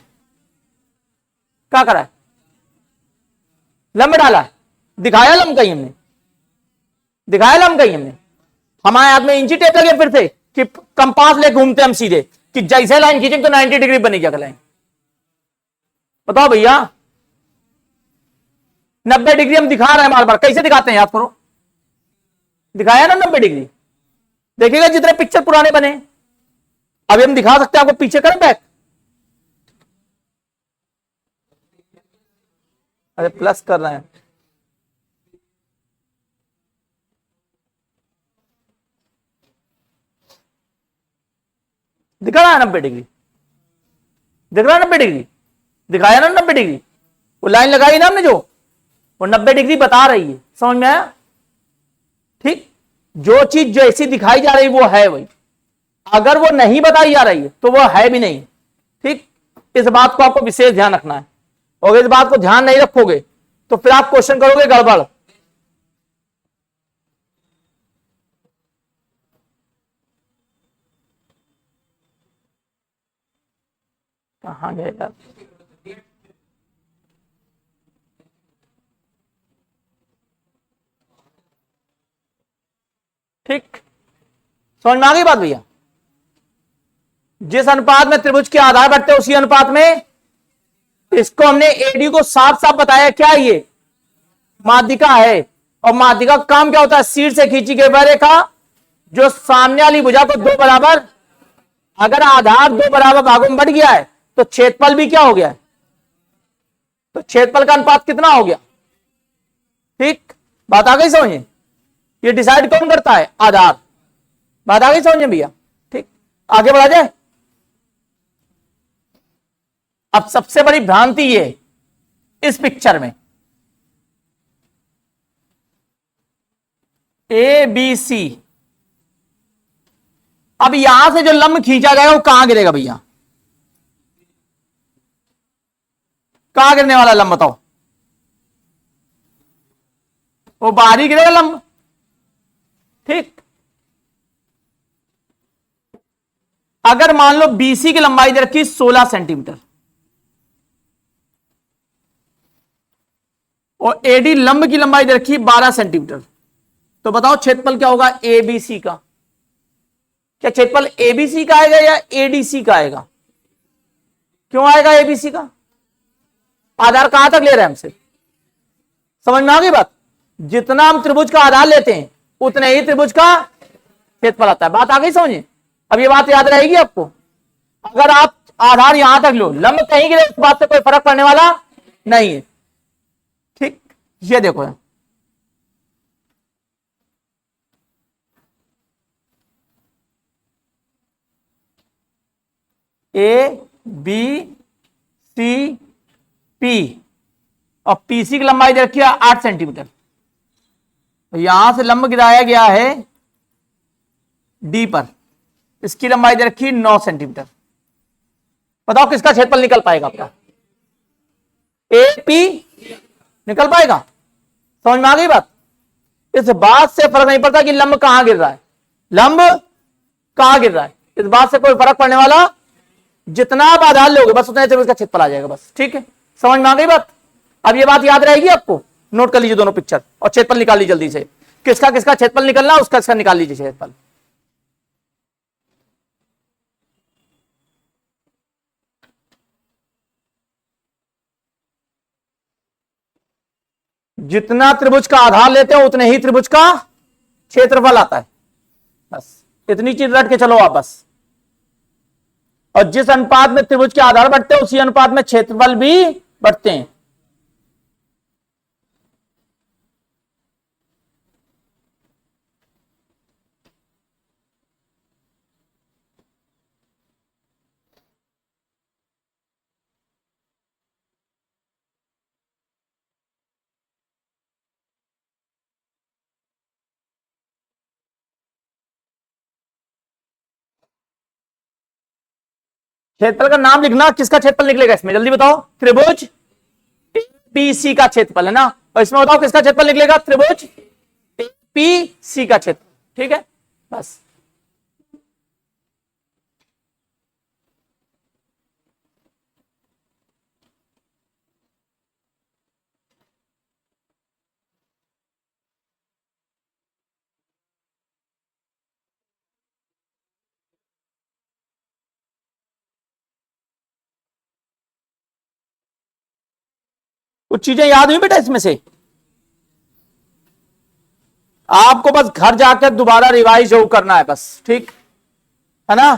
क्या करा है, लंब डाला है, दिखाया लंब कहीं हमने, दिखाया लंब कहीं हमने। हमारे हाथ में इंची टेप लगे फिर से कि कंपास ले घूमते हम सीधे, कि जैसे लाइन खींचेंगे तो 90 डिग्री बनेगी अगला लाइन। बताओ भैया, 90 डिग्री हम दिखा रहे हैं बार बार, कैसे दिखाते हैं याद करो। दिखाया ना 90 डिग्री, देखिएगा जितने पिक्चर पुराने बने। अभी हम दिखा सकते हैं आपको, पीछे करें बैक, अरे प्लस कर रहे हैं, दिख रहा है 90 डिग्री, दिख रहा है 90 डिग्री, दिखाया ना 90 डिग्री। वो लाइन लगाई ना हमने जो, वो 90 डिग्री बता रही है। समझ में आया, ठीक। जो चीज जैसी दिखाई जा रही वो है वही, अगर वो नहीं बताई जा रही है तो वो है भी नहीं, ठीक। इस बात को आपको विशेष ध्यान रखना है, और इस बात को ध्यान नहीं रखोगे तो फिर आप क्वेश्चन करोगे गड़बड़। कहां गए यार, ठीक। समझ में आ गई बात भैया। जिस अनुपात में त्रिभुज के आधार बढ़ते उसी अनुपात में इसको हमने एडी को साफ साफ बताया, क्या ये माध्यिका है। और माध्यिका का काम क्या होता है, शीर्ष से खींची गई वह रेखा जो सामने वाली भुजा को दो बराबर, अगर आधार दो बराबर भागों में बढ़ गया है तो क्षेत्रफल भी क्या हो गया है, तो क्षेत्रफल का अनुपात कितना हो गया, ठीक। बात आ गई समझे, ये डिसाइड कौन करता है, आधार। बात आ गई समझे भैया, ठीक। आगे बढ़ा जाए। अब सबसे बड़ी भ्रांति ये इस पिक्चर में ए बी सी, अब यहां से जो लंब खींचा जाएगा वो कहां गिरेगा भैया, कहां गिरने वाला लंब बताओ, वो बाहर ही गिरेगा लंब, ठीक। अगर मान लो बीसी की लंबाई दे रखी 16 सेंटीमीटर और एडी लंब की लंबाई दे रखी 12 सेंटीमीटर, तो बताओ क्षेत्रफल क्या होगा एबीसी का? क्या क्षेत्रफल एबीसी का आएगा या एडीसी का आएगा? क्यों आएगा एबीसी का? आधार कहां तक ले रहे हैं हमसे, समझ में आ गई बात? जितना हम त्रिभुज का आधार लेते हैं उतने ही त्रिभुज का क्षेत्रफल आता है। बात आ गई समझे? अब ये बात याद रहेगी आपको। अगर आप आधार यहां तक लो, लंब कहीं गिरे इस बात से कोई फर्क पड़ने वाला नहीं है। ठीक, ये देखो ए बी सी पी और पीसी की लंबाई दे रखी है 8 सेंटीमीटर। तो यहां से लंब गिराया गया है डी पर, इसकी लंबाई दे रखी 9 सेंटीमीटर। बताओ किसका क्षेत्रफल निकल पाएगा आपका? ए पी निकल पाएगा? समझ में आ गई बात? इस बात से फर्क नहीं पड़ता कि लंब कहां गिर रहा है, लंब कहां गिर रहा है, इस बात से कोई फर्क पड़ने वाला, जितना आप आधार लोगे बस उतना त्रिभुज का क्षेत्रफल आ जाएगा बस। ठीक है, समझ में आ गई बात? अब ये बात याद रहेगी आपको, नोट कर लीजिए दोनों पिक्चर और क्षेत्रफल निकाल लीजिए जल्दी से। किसका किसका क्षेत्रफल निकलना उसका इसका निकाल लीजिए क्षेत्रफल। जितना त्रिभुज का आधार लेते हैं उतने ही त्रिभुज का क्षेत्रफल आता है। बस इतनी चीज रट के चलो आप बस। और जिस अनुपात में त्रिभुज के आधार बढ़ते हैं उसी अनुपात में क्षेत्रफल भी बढ़ते हैं। क्षेत्रफल का नाम लिखना, किसका क्षेत्रफल निकलेगा इसमें जल्दी बताओ? त्रिभुज पीसी का क्षेत्रफल है ना, और इसमें बताओ किसका क्षेत्रफल निकलेगा? त्रिभुज पीसी का क्षेत्रफल। ठीक है, बस कुछ चीजें याद हुई बेटा इसमें से? आपको बस घर जाकर दोबारा रिवाइज जरूर करना है बस, ठीक है ना?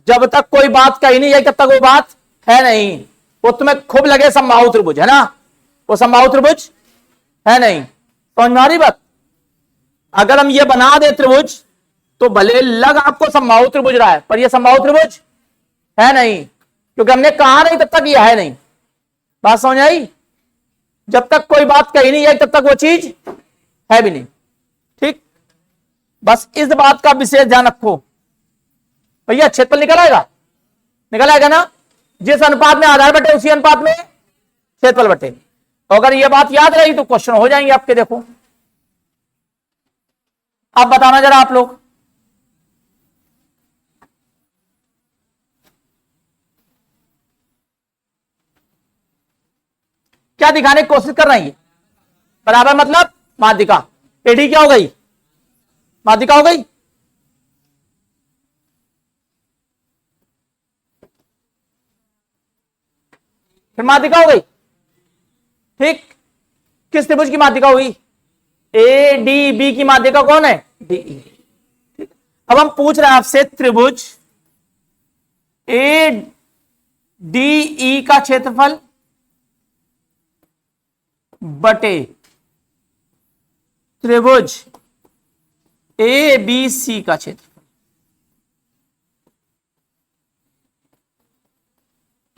जब तक कोई बात कही नहीं है तब तक वो बात है नहीं। वो तुम्हें खूब लगे समबाहु त्रिभुज है ना, वो समबाहु त्रिभुज है नहीं। समझ में आ रही बात? अगर हम ये बना दे त्रिभुज तो भले लग आपको समबाहु त्रिभुज रहा है, पर ये समबाहु त्रिभुज है नहीं, क्योंकि हमने कहा नहीं तब तक ये है नहीं। बात समझ आई? जब तक कोई बात कही नहीं है तब तक वो चीज है भी नहीं। ठीक, बस इस बात का विशेष ध्यान रखो। भैया क्षेत्रफल निकल आएगा, निकल आएगा ना? जिस अनुपात में आधार बटे उसी अनुपात में क्षेत्रफल बटे। तो अगर ये बात याद रही तो क्वेश्चन हो जाएंगे आपके। देखो अब बताना जरा आप लोग, क्या दिखाने की कोशिश कर रही है? बराबर मतलब माध्यिका। एडी क्या हो गई? माध्यिका हो गई। फिर माध्यिका हो गई। ठीक, किस त्रिभुज की माध्यिका हुई? ए डी बी की माध्यिका कौन है? D E. ठीक, अब हम पूछ रहे हैं आपसे त्रिभुज ए डी ई का क्षेत्रफल बटे त्रिभुज ए बी सी का क्षेत्रफल।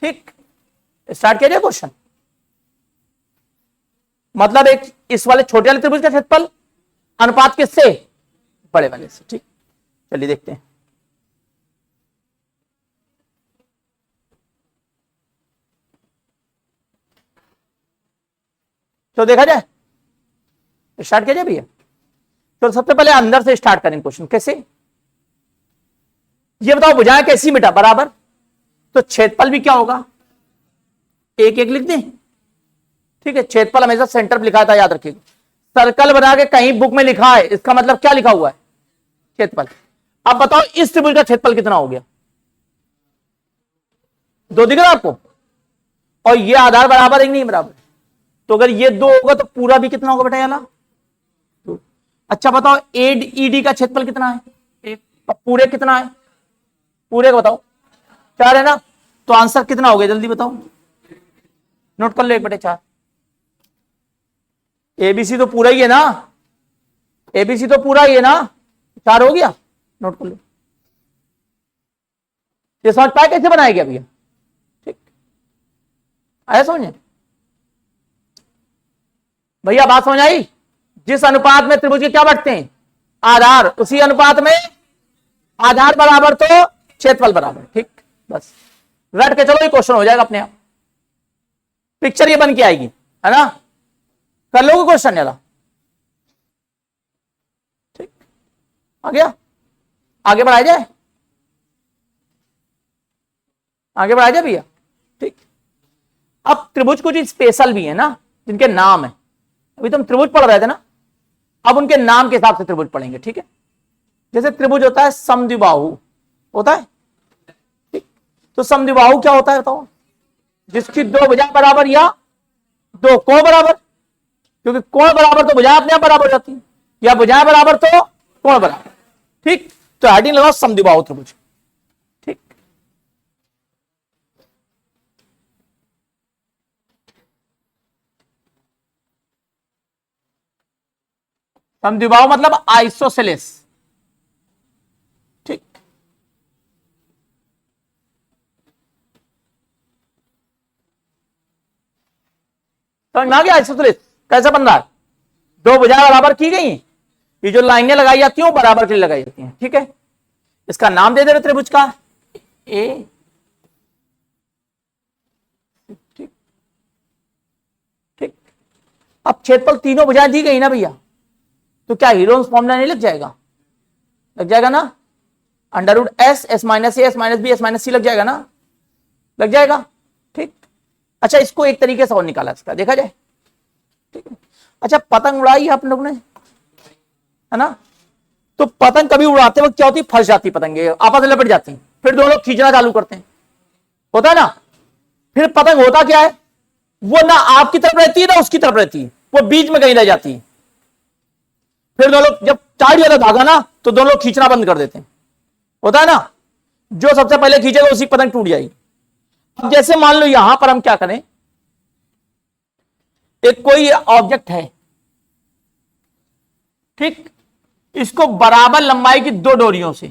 ठीक, स्टार्ट किया जाए क्वेश्चन। मतलब एक इस वाले छोटे वाले त्रिभुज का क्षेत्रफल अनुपात किससे? बड़े वाले से। ठीक, चलिए देखते हैं। तो देखा जाए, स्टार्ट किया जाए भैया। तो सबसे पहले अंदर से स्टार्ट करें क्वेश्चन। कैसे? ये बताओ भुजाएं कैसी बेटा? बराबर। तो क्षेत्रफल भी क्या होगा? एक एक लिख दें, ठीक है। क्षेत्रफल हमेशा सेंटर पर लिखा था, याद रखिएगा। सर्कल बना के कहीं बुक में लिखा है, इसका मतलब क्या लिखा हुआ है? क्षेत्रफल। अब बताओ इस त्रिभुज का क्षेत्रफल कितना हो गया? 2 दिख रहा है आपको? और ये आधार बराबर है कि नहीं बराबर? तो अगर ये 2 होगा तो पूरा भी कितना होगा बेटा याला? 2। अच्छा बताओ एड ईडी का क्षेत्रफल कितना है? 1। अब पूरे कितना है? पूरे का बताओ। 4 है ना? तो आंसर कितना हो गया जल्दी बताओ, नोट कर लो। 1/4। एबीसी तो पूरा ही है ना? एबीसी तो पूरा ही है ना? 4 हो गया, नोट कर लो। ये समझ पाए कैसे बनाया गया भैया? ठीक, आया समझे भैया? बात समझ आई? जिस अनुपात में त्रिभुज के क्या बढ़ते हैं? आधार, उसी अनुपात में आधार बराबर तो क्षेत्रफल बराबर। ठीक, बस रट के चलो, ये क्वेश्चन हो जाएगा अपने आप। पिक्चर ये बन के आएगी, है ना? कर लोगे क्वेश्चन याला? ठीक, आ गया? आगे बढ़ाया जाए, आगे बढ़ाया जाए भैया। ठीक, अब त्रिभुज कुछ स्पेशल भी है ना, जिनके नाम है। अभी तो हम त्रिभुज पढ़ रहे थे ना, अब उनके नाम के हिसाब से त्रिभुज पढ़ेंगे। ठीक है, जैसे त्रिभुज होता है समद्विबाहु, होता है। ठीक, तो समद्विबाहु क्या होता है बताओ? जिसकी 2 भुजा बराबर या 2 कोण बराबर। क्योंकि कोण बराबर तो भुजा अपने आप बराबर हो जाती है, या भुजाएं बराबर तो कोण बराबर। ठीक, तो हेडिंग लगाओ समद्विबाहु त्रिभुज। ठीक, समद्विबाहु मतलब आइसोसेलेस। ठीक, समझ में आ गया? आइसोसेलेस कैसे बन रहा है? 2 भुजाएं बराबर की गई, ये जो लाइनें लगाई जाती हैं बराबर के लिए लगाई जाती हैं। ठीक है, इसका नाम दे दे रहे त्रिभुज का ए। ठीक, ठीक, अब क्षेत्रफल तीनों भुजाएं दी गई ना भैया, तो क्या हीरोन्स फॉर्मूला नहीं लग जाएगा? लग जाएगा ना? √S, S minus A, S minus B, S minus C लग जाएगा ना? लग जाएगा। ठीक, अच्छा इसको एक तरीके से और निकाला इसका, देखा जाए। ठीक है, अच्छा पतंग उड़ाई आप लोग ने, है ना? तो पतंग कभी उड़ाते वक्त क्या होती? फंस जाती पतंगे, आपस में लपट जाती, फिर 2 लोग खींचना चालू करते हैं, होता है ना? फिर पतंग होता क्या है? वो ना आपकी तरफ रहती है ना उसकी तरफ रहती है, वो बीच में कहीं रह जाती है। फिर 2 लोग जब टाइट हो जाता धागा ना, तो 2 लोग खींचना बंद कर देते हैं, होता है ना? जो सबसे पहले खींचेगा उसी पतंग टूट जाएगी। अब जैसे मान लो यहां पर हम क्या करें, एक कोई ऑब्जेक्ट है, ठीक, इसको बराबर लंबाई की 2 डोरियों से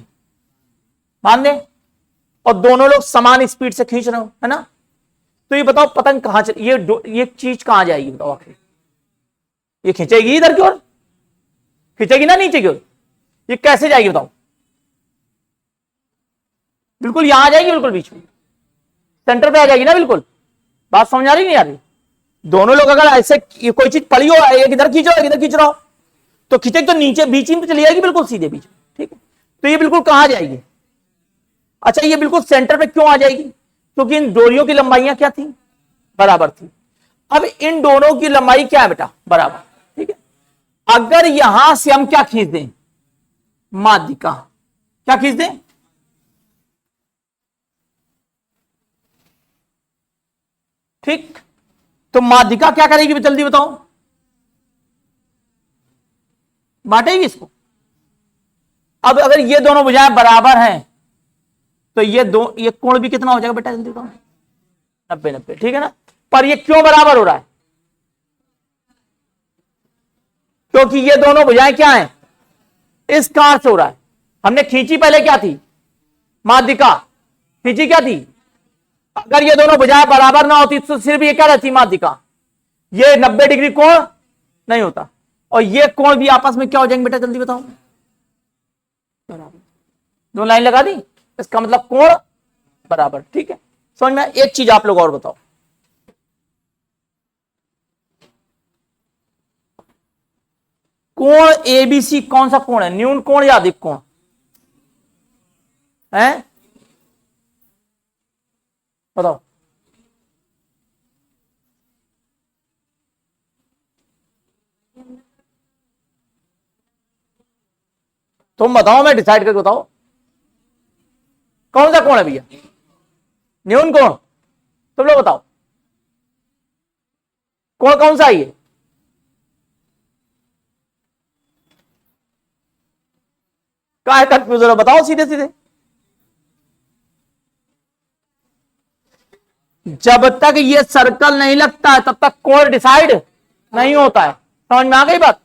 बांध दें, और दोनों लोग समान स्पीड से खींच रहे हो, है ना? तो ये बताओ पतंग कहां चल, ये चीज कहां जाएगी बताओ आखिर? ये खींचेगी इधर की ओर, खींचेगी ना नीचे की ओर? ये कैसे जाएगी बताओ? बिल्कुल यहां आ जाएगी, बिल्कुल बीच में सेंटर पे आ जाएगी ना, बिल्कुल। बात समझ आ रही नहीं आ रही? दोनों लोग अगर ऐसे कोई चीज पड़ी हो, एक इधर खींचो एक इधर खींच रहा हो, तो खींचेगी तो नीचे बीच में चली जाएगी, बिल्कुल सीधे बीच में। ठीक है, तो ये बिल्कुल कहां जाएगी? अच्छा ये बिल्कुल सेंटर पे क्यों आ जाएगी? क्योंकि इन डोरियों की लंबाइयां क्या थी? बराबर थी। अब इन दोनों की लंबाई क्या है बेटा? बराबर। ठीक है, अगर यहां से हम क्या खींच दें? माध्यिका। क्या खींच दें? ठीक, तो माध्यिका क्या करेगी जल्दी बताओ? बांटेगी इसको। अब अगर ये दोनों भुजाएं बराबर हैं, तो ये कोण भी कितना हो जाएगा बेटा जल्दी बताओ? 90-90। ठीक है ना? पर ये क्यों बराबर हो रहा है? क्योंकि ये दोनों भुजाएं क्या हैं? इस कार से हो रहा है। हमने खींची पहले क्या थी? माध्यिका। खींची क्या थी? अगर ये दोनों भुजाएं बराबर ना होती तो सिर्फ ये क्या रहती? माध्यिका। ये 90 डिग्री कोण नहीं होता, और ये कोण भी आपस में क्या हो जाएंगे बेटा जल्दी बताओ? बराबर। 2 लाइन लगा दी, इसका मतलब कोण बराबर। ठीक है, समझ में? एक चीज आप लोग और बताओ, कोण एबीसी कौन सा कोण है? न्यून कोण या अधिक कोण? हैं? बताओ। तुम बताओ, मैं डिसाइड करके बताओ कौन सा कोण है भैया, न्यून कोण, तुम लोग बताओ कोण कौन सा है ये? काहे कंफ्यूजन, बताओ सीधे सीधे। जब तक ये सर्कल नहीं लगता है तब तक कोण डिसाइड नहीं होता है। समझ में आ गई बात?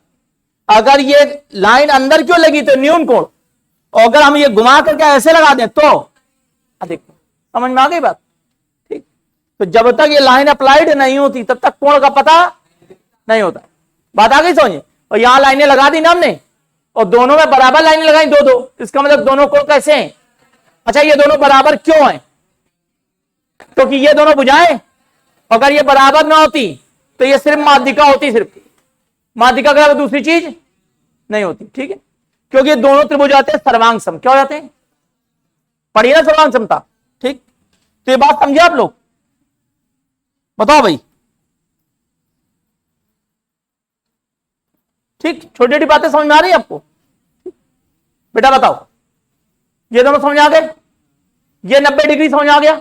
अगर ये लाइन अंदर क्यों लगी तो न्यून कोण, और अगर हम ये घुमा करके ऐसे लगा दें तो अधिक। समझ में आ गई बात? ठीक। तो जब तक ये लाइन अप्लाइड नहीं होती तब तक कोण का पता नहीं होता। बात आ गई समझे? और यहां लाइनें लगा दी ना हमने, और दोनों में बराबर लाइनें लगाई दो दो, इसका मतलब दोनों कोण कैसे हैं? अच्छा, ये दोनों बराबर क्यों हैं? क्योंकि ये दोनों भुजाएं अगर ये बराबर ना होती तो ये सिर्फ माध्यिका होती, सिर्फ माध्यिका के अलावा दूसरी चीज नहीं होती। ठीक है, क्योंकि ये दोनों त्रिभुज आते हैं सर्वांग सम। क्या हो जाते हैं? पढ़िए ना सर्वांग समता। ठीक, तो ये बात समझे आप लोग? बताओ भाई। ठीक, छोटी छोटी बातें समझ में आ रही है आपको? बेटा बताओ, ये दोनों समझ आ गए? ये 90 डिग्री समझ आ गया?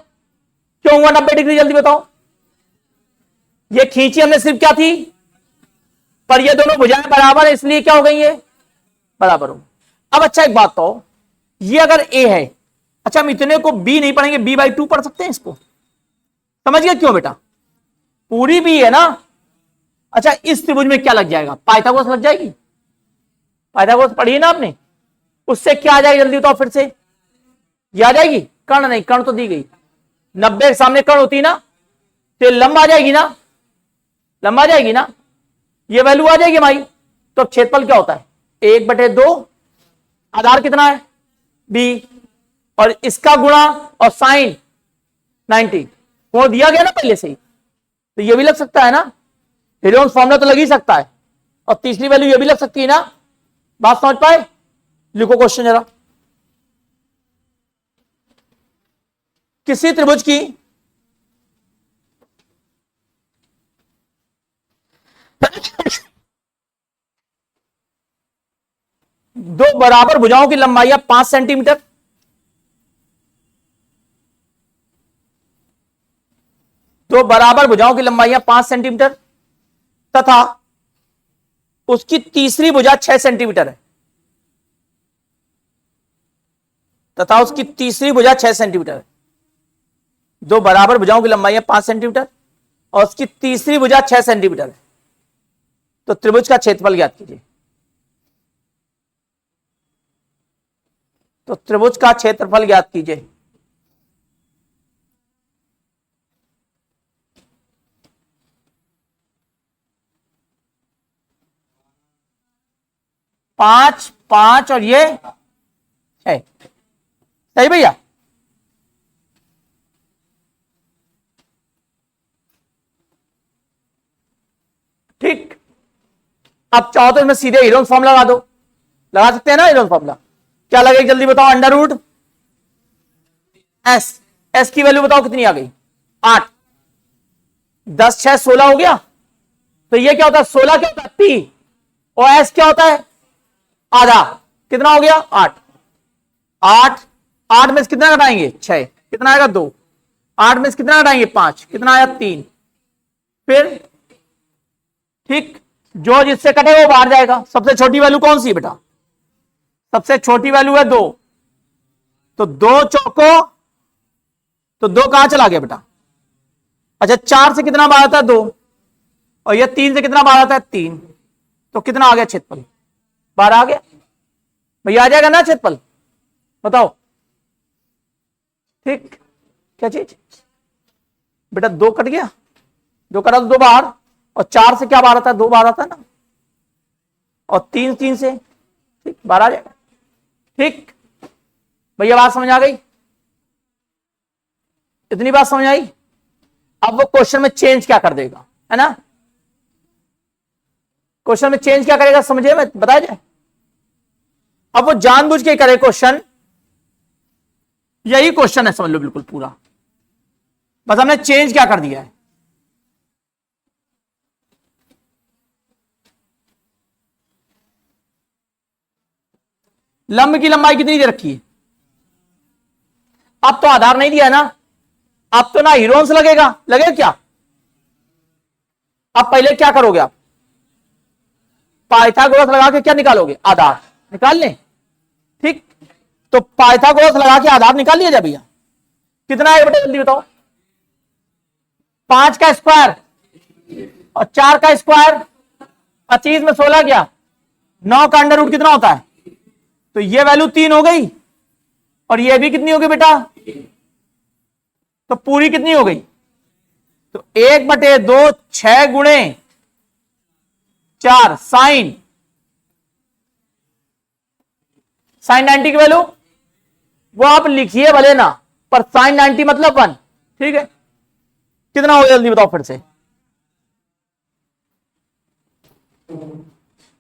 क्यों हुआ 90 डिग्री, जल्दी बताओ। ये खींची हमने सिर्फ क्या थी, पर ये दोनों भुजाएं बराबर है इसलिए क्या हो गई, ये बराबर हो। अब अच्छा एक बात तो, ये अगर ए है, अच्छा हम इतने को बी नहीं पढ़ेंगे, b/2 पढ़ सकते हैं इसको? समझ गया क्यों बेटा? पूरी बी है ना। अच्छा, इस त्रिभुज में क्या लग जाएगा? पाइथागोरस लग जाएगी। पाइथागोरस पढ़ी ना आपने, उससे क्या आ जाएगी जल्दी बताओ फिर से? ये आ जाएगी कर्ण, नहीं कर्ण तो दी गई, 90 के सामने कर्ण होती ना, तो लंब आ जाएगी ना, लंब आ जाएगी ना, ये वैल्यू आ जाएगी हमारी। तो अब क्षेत्रफल क्या होता है? 1/2, आधार कितना है b, और इसका गुणा और साइन 90, कोण दिया गया ना पहले से ही, तो ये भी लग सकता है ना, हेरोन्स फॉर्मूला तो लग ही सकता है, और तीसरी वैल्यू ये भी लग सकती है ना। बात समझ पाए? लिखो क्वेश्चन जरा। किसी त्रिभुज की दो बराबर भुजाओं की लंबाई 5 सेंटीमीटर, दो बराबर भुजाओं की लंबाई 5 सेंटीमीटर तथा उसकी तीसरी भुजा 6 सेंटीमीटर है, तथा उसकी तीसरी भुजा 6 सेंटीमीटर है। दो बराबर भुजाओं की लंबाई 5 सेंटीमीटर और उसकी तीसरी भुजा 6 सेंटीमीटर है। तो त्रिभुज का क्षेत्रफल ज्ञात कीजिए। तो त्रिभुज का क्षेत्रफल ज्ञात कीजिए। पांच, 5 और ये 6, सही भैया? ठीक, अब चाहो तो इसमें सीधे हेरोन्स फॉर्मूला लगा दो, लगा सकते हैं ना हेरोन्स फॉर्मूला? क्या लगेगा जल्दी बताओ? अंडर रूट एस, एस की वैल्यू बताओ कितनी आ गई? 8, 10 6 16 हो गया। तो ये क्या होता है? 16 क्या होता है? पी, और एस क्या होता है? आधा। कितना हो गया? 8। 8 में से कितना घटाएंगे? 6, कितना आएगा? 2। 8 में से कितना घटाएंगे? 5, कितना आया? 3। फिर ठीक, जो जिससे कटे वो बाहर जाएगा। सबसे छोटी वैल्यू कौन सी है बेटा? सबसे छोटी वैल्यू है 2, तो 2 चौको, तो 2 कहां चला गया बेटा? अच्छा, 4 से कितना बाहर आता है? 2, और ये 3 से कितना बाहर आता है? 3, तो कितना आ गया क्षेत्रफल? 12 आ गया भैया। आ जाएगा ना क्षेत्रफल? बताओ। ठीक, क्या चीज बेटा? 2 कट गया, 2 कटा तो 2 बाहर, और 4 से क्या बाहर आता है? 2 बाहर आता है ना, और 3 से, ठीक 12 आ जाएगा। ठीक भैया, बात समझ आ गई? इतनी बात समझ आई? अब वो क्वेश्चन में चेंज क्या कर देगा, है ना? क्वेश्चन में चेंज क्या करेगा समझिए, मैं बताया जाए। अब वो जानबूझ के करे क्वेश्चन यही क्वेश्चन है, समझ लो बिल्कुल पूरा, बस हमने चेंज क्या कर दिया है। लंब की लंबाई कितनी दे रखी है? अब तो आधार नहीं दिया है ना, अब तो ना हीरोन्स लगेगा, लगेगा क्या? अब पहले क्या करोगे आप? पाइथागोरस लगा के क्या निकालोगे? आधार निकाल लें, ठीक। तो पाइथागोरस लगा के आधार निकाल लिया जाए भैया। कितना है बेटा जल्दी बताओ? 5 का स्क्वायर और 4 का स्क्वायर, 25 में 16 क्या? 9 का अंडर रूट कितना होता है? तो ये वैल्यू 3 हो गई, और ये भी कितनी हो गई बेटा? तो पूरी कितनी हो गई? तो 1/2 6 गुणे 4 साइन 90 की वैल्यू वो आप लिखिए भले ना, पर साइन 90 मतलब 1, ठीक है। कितना हो गया जल्दी बताओ फिर से,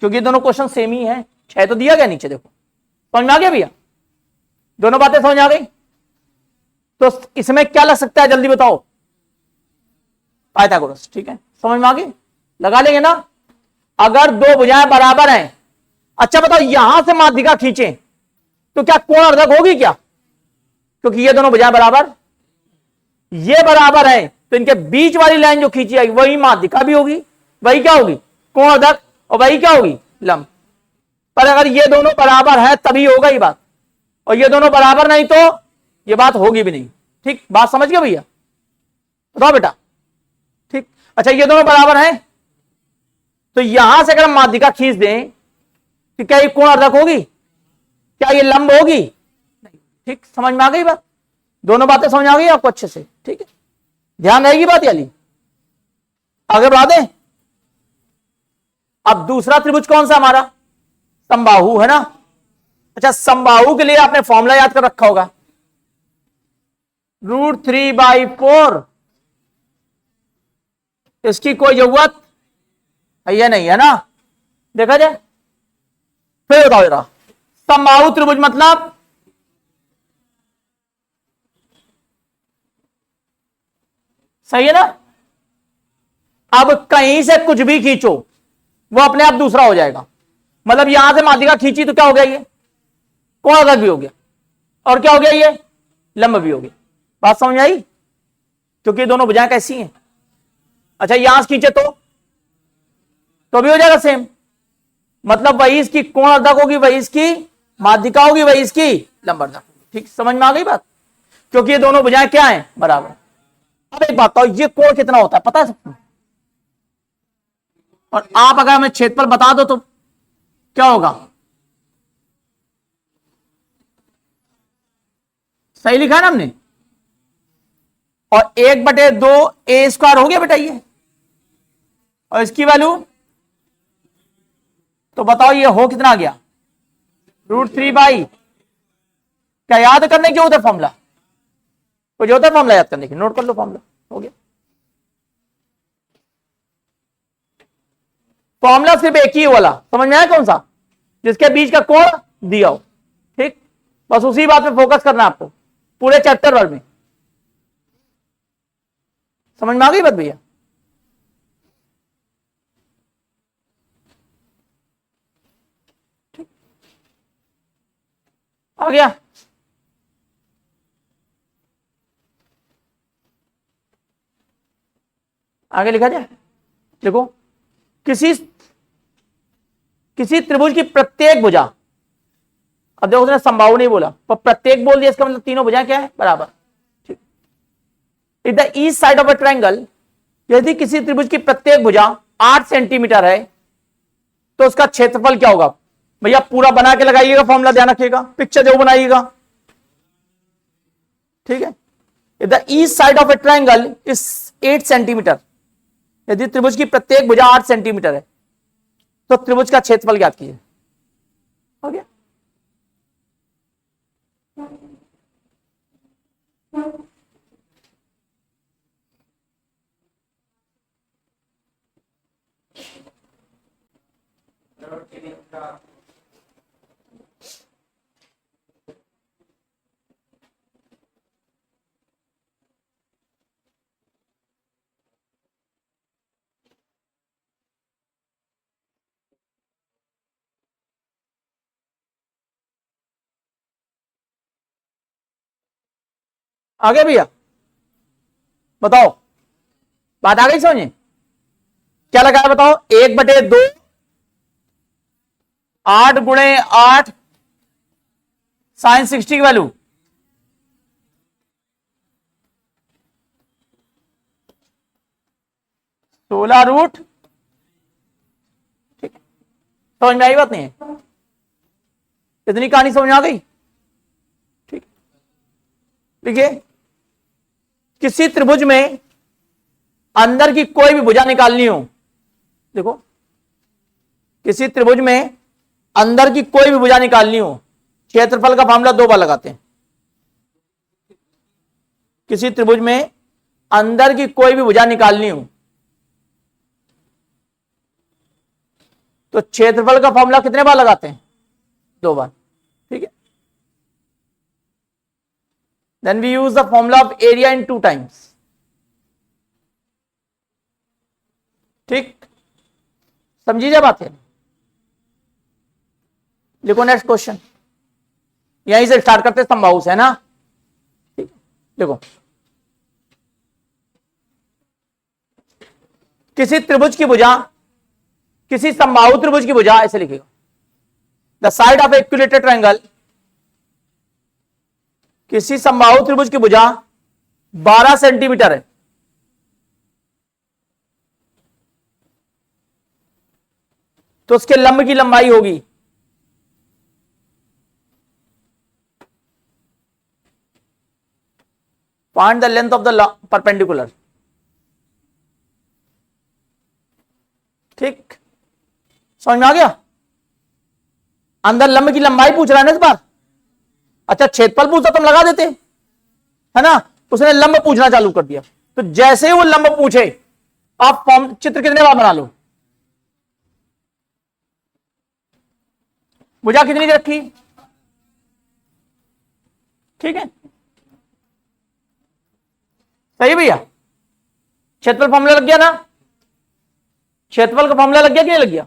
क्योंकि दोनों क्वेश्चन सेम ही है। 6 तो दिया गया नीचे, देखो समझ में आ गया भैया? दोनों बातें समझ आ गई? तो इसमें क्या लग सकता है जल्दी बताओ? पाइथागोरस, ठीक है, समझ में आ गई? लगा लेंगे ना। अगर दो भुजाएं बराबर हैं, अच्छा बताओ यहां से माध्यिका खींचे तो क्या कोण अर्धक होगी क्या? क्योंकि ये दोनों भुजाएं बराबर, ये बराबर है, तो इनके बीच वाली लाइन जो खींची जाएगी वही माध्यिका भी होगी, वही क्या होगी? कोण अर्धक, और वही क्या होगी? लंब। पर अगर ये दोनों बराबर है तभी होगा ये बात, और ये दोनों बराबर नहीं तो ये बात होगी भी नहीं, ठीक। बात समझ गए भैया? बताओ बेटा, ठीक। अच्छा ये दोनों बराबर हैं, तो यहां से अगर हम माध्यिका खींच दें तो क्या ये कोण अर्धक होगी? क्या ये लंब होगी? नहीं, ठीक। समझ में आ गई बात? दोनों बातें समझ आ गई आपको अच्छे से, ठीक है। ध्यान रहेगी बात यानी? आगे बढ़ा दें। अब दूसरा त्रिभुज कौन सा हमारा? समबाहु है ना। अच्छा समबाहु के लिए आपने फॉर्मूला याद कर रखा होगा, √3/4। इसकी कोई जरूरत है नहीं, है ना? देखा जाए फिर बताओ जरा, समबाहु त्रिभुज मतलब सही है ना। अब कहीं से कुछ भी खींचो वो अपने आप दूसरा हो जाएगा, मतलब यहां से माध्यिका खींची तो क्या हो गया? ये कोण अर्धक भी हो गया, और क्या हो गया? ये लंब भी हो गया। बात समझ आई? क्योंकि ये दोनों भुजाएं कैसी हैं? अच्छा यहां से खींचे तो भी हो जाएगा सेम, मतलब वही इसकी कोण अर्धक होगी, वही इसकी माध्यिका होगी, वही इसकी लंब अर्धक होगी, ठीक। समझ में आ गई बात? क्योंकि ये दोनों भुजाएं क्या हैं? बराबर। अब एक बात बताओ, ये कोण कितना होता है पता है सबको? और आप अगर हमें क्षेत्रफल बता दो तो क्या होगा? सही लिखा है ना हमने? और 1/2 a² हो गया बेटा ये, और इसकी वैल्यू तो बताओ ये हो कितना आ गया? √3/, क्या याद करने की होता है फॉर्मूला? कुछ होता है फॉर्मूला याद करने की? नोट कर लो फॉर्मूला, हो गया। फॉर्मूला सिर्फ एक ही वाला, समझ में आया कौन सा? जिसके बीच का कोण दिया हो, ठीक। बस उसी बात पे फोकस करना है आपको पूरे चैप्टर भर में। समझ में आ गई बात भैया? आ गया? आगे लिखा जाए, देखो किसी त्रिभुज की प्रत्येक भुजा, अब देखो उसने समबाहु नहीं बोला पर प्रत्येक बोल दिया, इसका मतलब तीनों भुजाएं क्या है? बराबर, ठीक। If the east side of a triangle, यदि किसी त्रिभुज की प्रत्येक भुजा 8 सेंटीमीटर है तो उसका क्षेत्रफल क्या होगा? भैया पूरा बना के लगाइएगा फॉर्मूला, ध्यान रखिएगा, पिक्चर जो बनाइएगा, ठीक है। If the east side of A triangle is 8 centimetre, यदि त्रिभुज की प्रत्येक भुजा 8 सेंटीमीटर है तो त्रिभुज का क्षेत्रफल ज्ञात कीजिए। हो गया? आगे भैया बताओ, बात आ गई समझे? क्या लगा है बताओ? 1/2 8 गुणे 8 साइन 60 की वैल्यू 16 ठीक है, समझ में आई बात नहीं है? इतनी कहानी समझ में आ गई? ठीक, देखिए किसी त्रिभुज में अंदर की कोई भी भुजा निकालनी हो, देखो किसी त्रिभुज में अंदर की कोई भी भुजा निकालनी हो, क्षेत्रफल का फॉर्मूला 2 बार लगाते हैं। किसी त्रिभुज में अंदर की कोई भी भुजा निकालनी हो तो क्षेत्रफल का फॉर्मूला कितने बार लगाते हैं? 2 बार, ठीक है। Then we use the formula of area in 2 times, ठीक, समझिए बात है। लिखो नेक्स्ट क्वेश्चन, यहीं से स्टार्ट करते समबाहु से, है ना? ठीक, देखो किसी त्रिभुज की भुजा, किसी समबाहु त्रिभुज की भुजा, ऐसे लिखेगा the side of equilateral triangle, किसी समबाहु त्रिभुज की भुजा 12 सेंटीमीटर है, तो उसके लंब की लंबाई होगी find the length of the perpendicular, ठीक, समझ में आ गया? अंदर लंब की लंबाई पूछ रहा है ना इस बार। अच्छा क्षेत्रफल पूछता तो हम लगा देते, है ना? उसने लंब पूछना चालू कर दिया, तो जैसे ही वो लंब पूछे आप फॉर्म चित्र कितने बार बना लो। भुजा कितनी रखी, ठीक है, सही भैया? क्षेत्रफल फॉर्मूला लग गया ना? क्षेत्रफल का फॉर्मूला लग गया कि नहीं लग गया?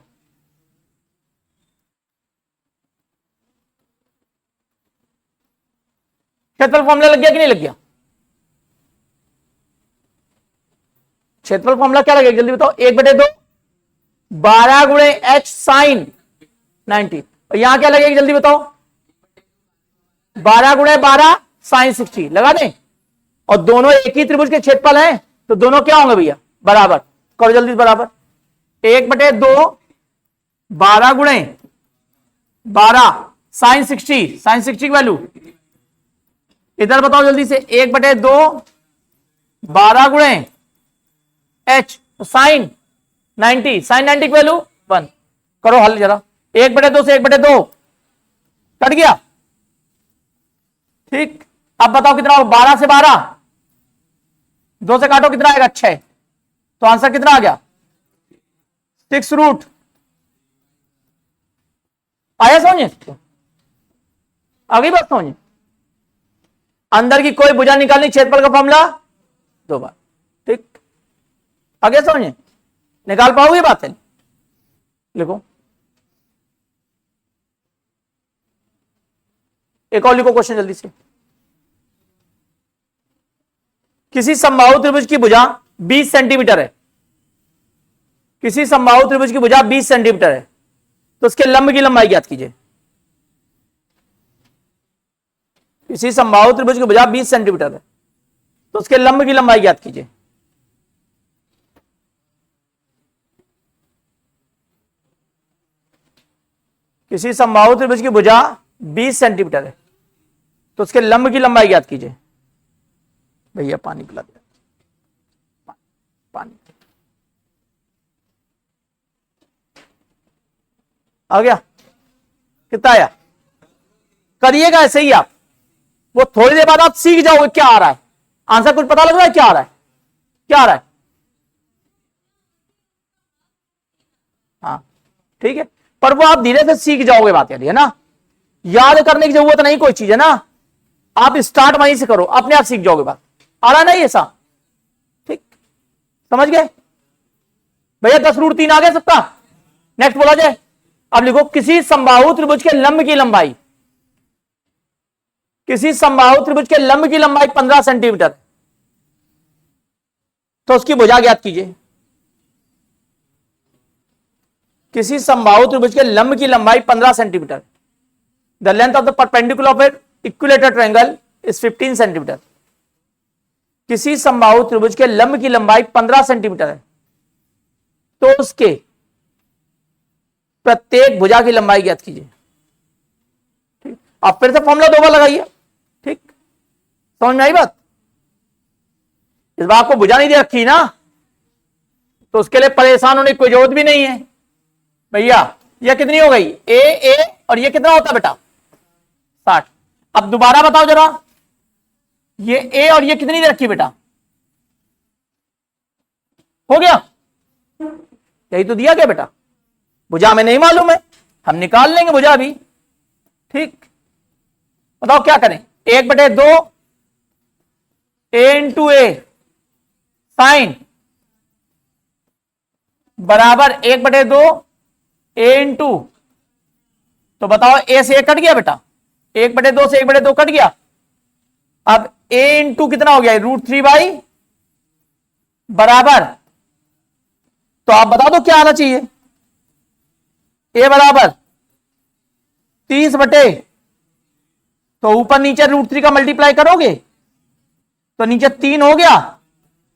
क्षेत्रफल फॉर्मूला लग गया कि नहीं लग गया? क्षेत्रफल फॉर्मूला क्या लगेगा जल्दी बताओ? 1/2 12 गुणे h साइन 90, और यहां क्या लगेगा जल्दी बताओ? 12 गुणे 12 साइन 60 लगा दें, और दोनों एक ही त्रिभुज के क्षेत्रफल हैं तो दोनों क्या होंगे भैया? बराबर। करो जल्दी बराबर। 1/2 12 गुणे 12 साइन 60, साइन 60 की वैल्यू इधर बताओ जल्दी से। 1/2 12 गुणे h साइन 90, साइन 90 की वैल्यू 1। करो हल जरा। 1/2 से 1/2 कट गया, ठीक। अब बताओ कितना होगा? 12 से 12 2 से काटो कितना आएगा? 6, तो आंसर कितना आ गया? 6 आया समझे? आ गई बात समझे? अंदर की कोई भुजा निकालनी, क्षेत्रफल का फॉर्मूला 2 बार, ठीक। आगे समझे? निकाल पाओगे बात है? लिखो, एक और लिखो क्वेश्चन जल्दी से। किसी समबाहु त्रिभुज की भुजा 20 सेंटीमीटर है, किसी समबाहु त्रिभुज की भुजा 20 सेंटीमीटर है, तो उसके लंब की लंबाई ज्ञात कीजिए। किसी समबाहु त्रिभुज की भुजा 20 सेंटीमीटर है, तो उसके लंब की लंबाई ज्ञात कीजिए। किसी समबाहु त्रिभुज की भुजा 20 सेंटीमीटर है, तो उसके लंब की लंबाई ज्ञात कीजिए। भैया पानी पिला दिया, पानी आ गया? कितना आया? करिएगा ऐसे ही आप, वो थोड़ी देर बाद आप सीख जाओगे क्या आ रहा है। आंसर कुछ पता लग रहा है क्या आ रहा है? क्या आ रहा है? हाँ ठीक है, पर वो आप धीरे से सीख जाओगे बात यार, है ना? याद करने की जरूरत नहीं कोई चीज, है ना? आप स्टार्ट वहीं से करो, अपने आप सीख जाओगे बात। आ रहा नहीं ऐसा? ठीक, समझ गए भैया? 10√3 आ गया सबका? नेक्स्ट बोला जाए। अब लिखो, किसी समबाहु त्रिभुज के लंब की लंबाई, किसी समबाहु त्रिभुज के लंब की लंबाई 15 सेंटीमीटर, तो उसकी भुजा ज्ञात कीजिए। किसी समबाहु त्रिभुज के लंब की लंबाई 15 centimetre, the length of the perpendicular of A equilateral triangle is 15 centimetre. किसी समबाहु त्रिभुज के लंब की लंबाई 15 सेंटीमीटर है, तो उसके प्रत्येक भुजा की लंबाई ज्ञात कीजिए। ठीक, अब फिर से फॉर्मूला 2 बार लगाइए। ठीक, समझ में आई बात? इस बार आपको भुजा नहीं दे रखी ना, तो उसके लिए परेशान होने की कोई जरूरत भी नहीं है। भैया ये कितनी हो गई, ए और ये कितना होता है बेटा, 60। अब दोबारा बताओ जरा, ये ए और ये कितनी दे रखी बेटा, हो गया? यही तो दिया गया बेटा। भुजा में नहीं मालूम है, हम निकाल लेंगे भुजा भी। ठीक, बताओ क्या करें, 1/2 ए इंटू ए साइन बराबर 1/2 ए इंटू, तो बताओ ए से ए कट गया बेटा, 1/2 से 1/2 कट गया। अब ए इंटू कितना हो गया, √3 बराबर, तो आप बता दो क्या आना चाहिए, ए बराबर 30 तो ऊपर नीचे √3 का मल्टीप्लाई करोगे तो नीचे 3 हो गया,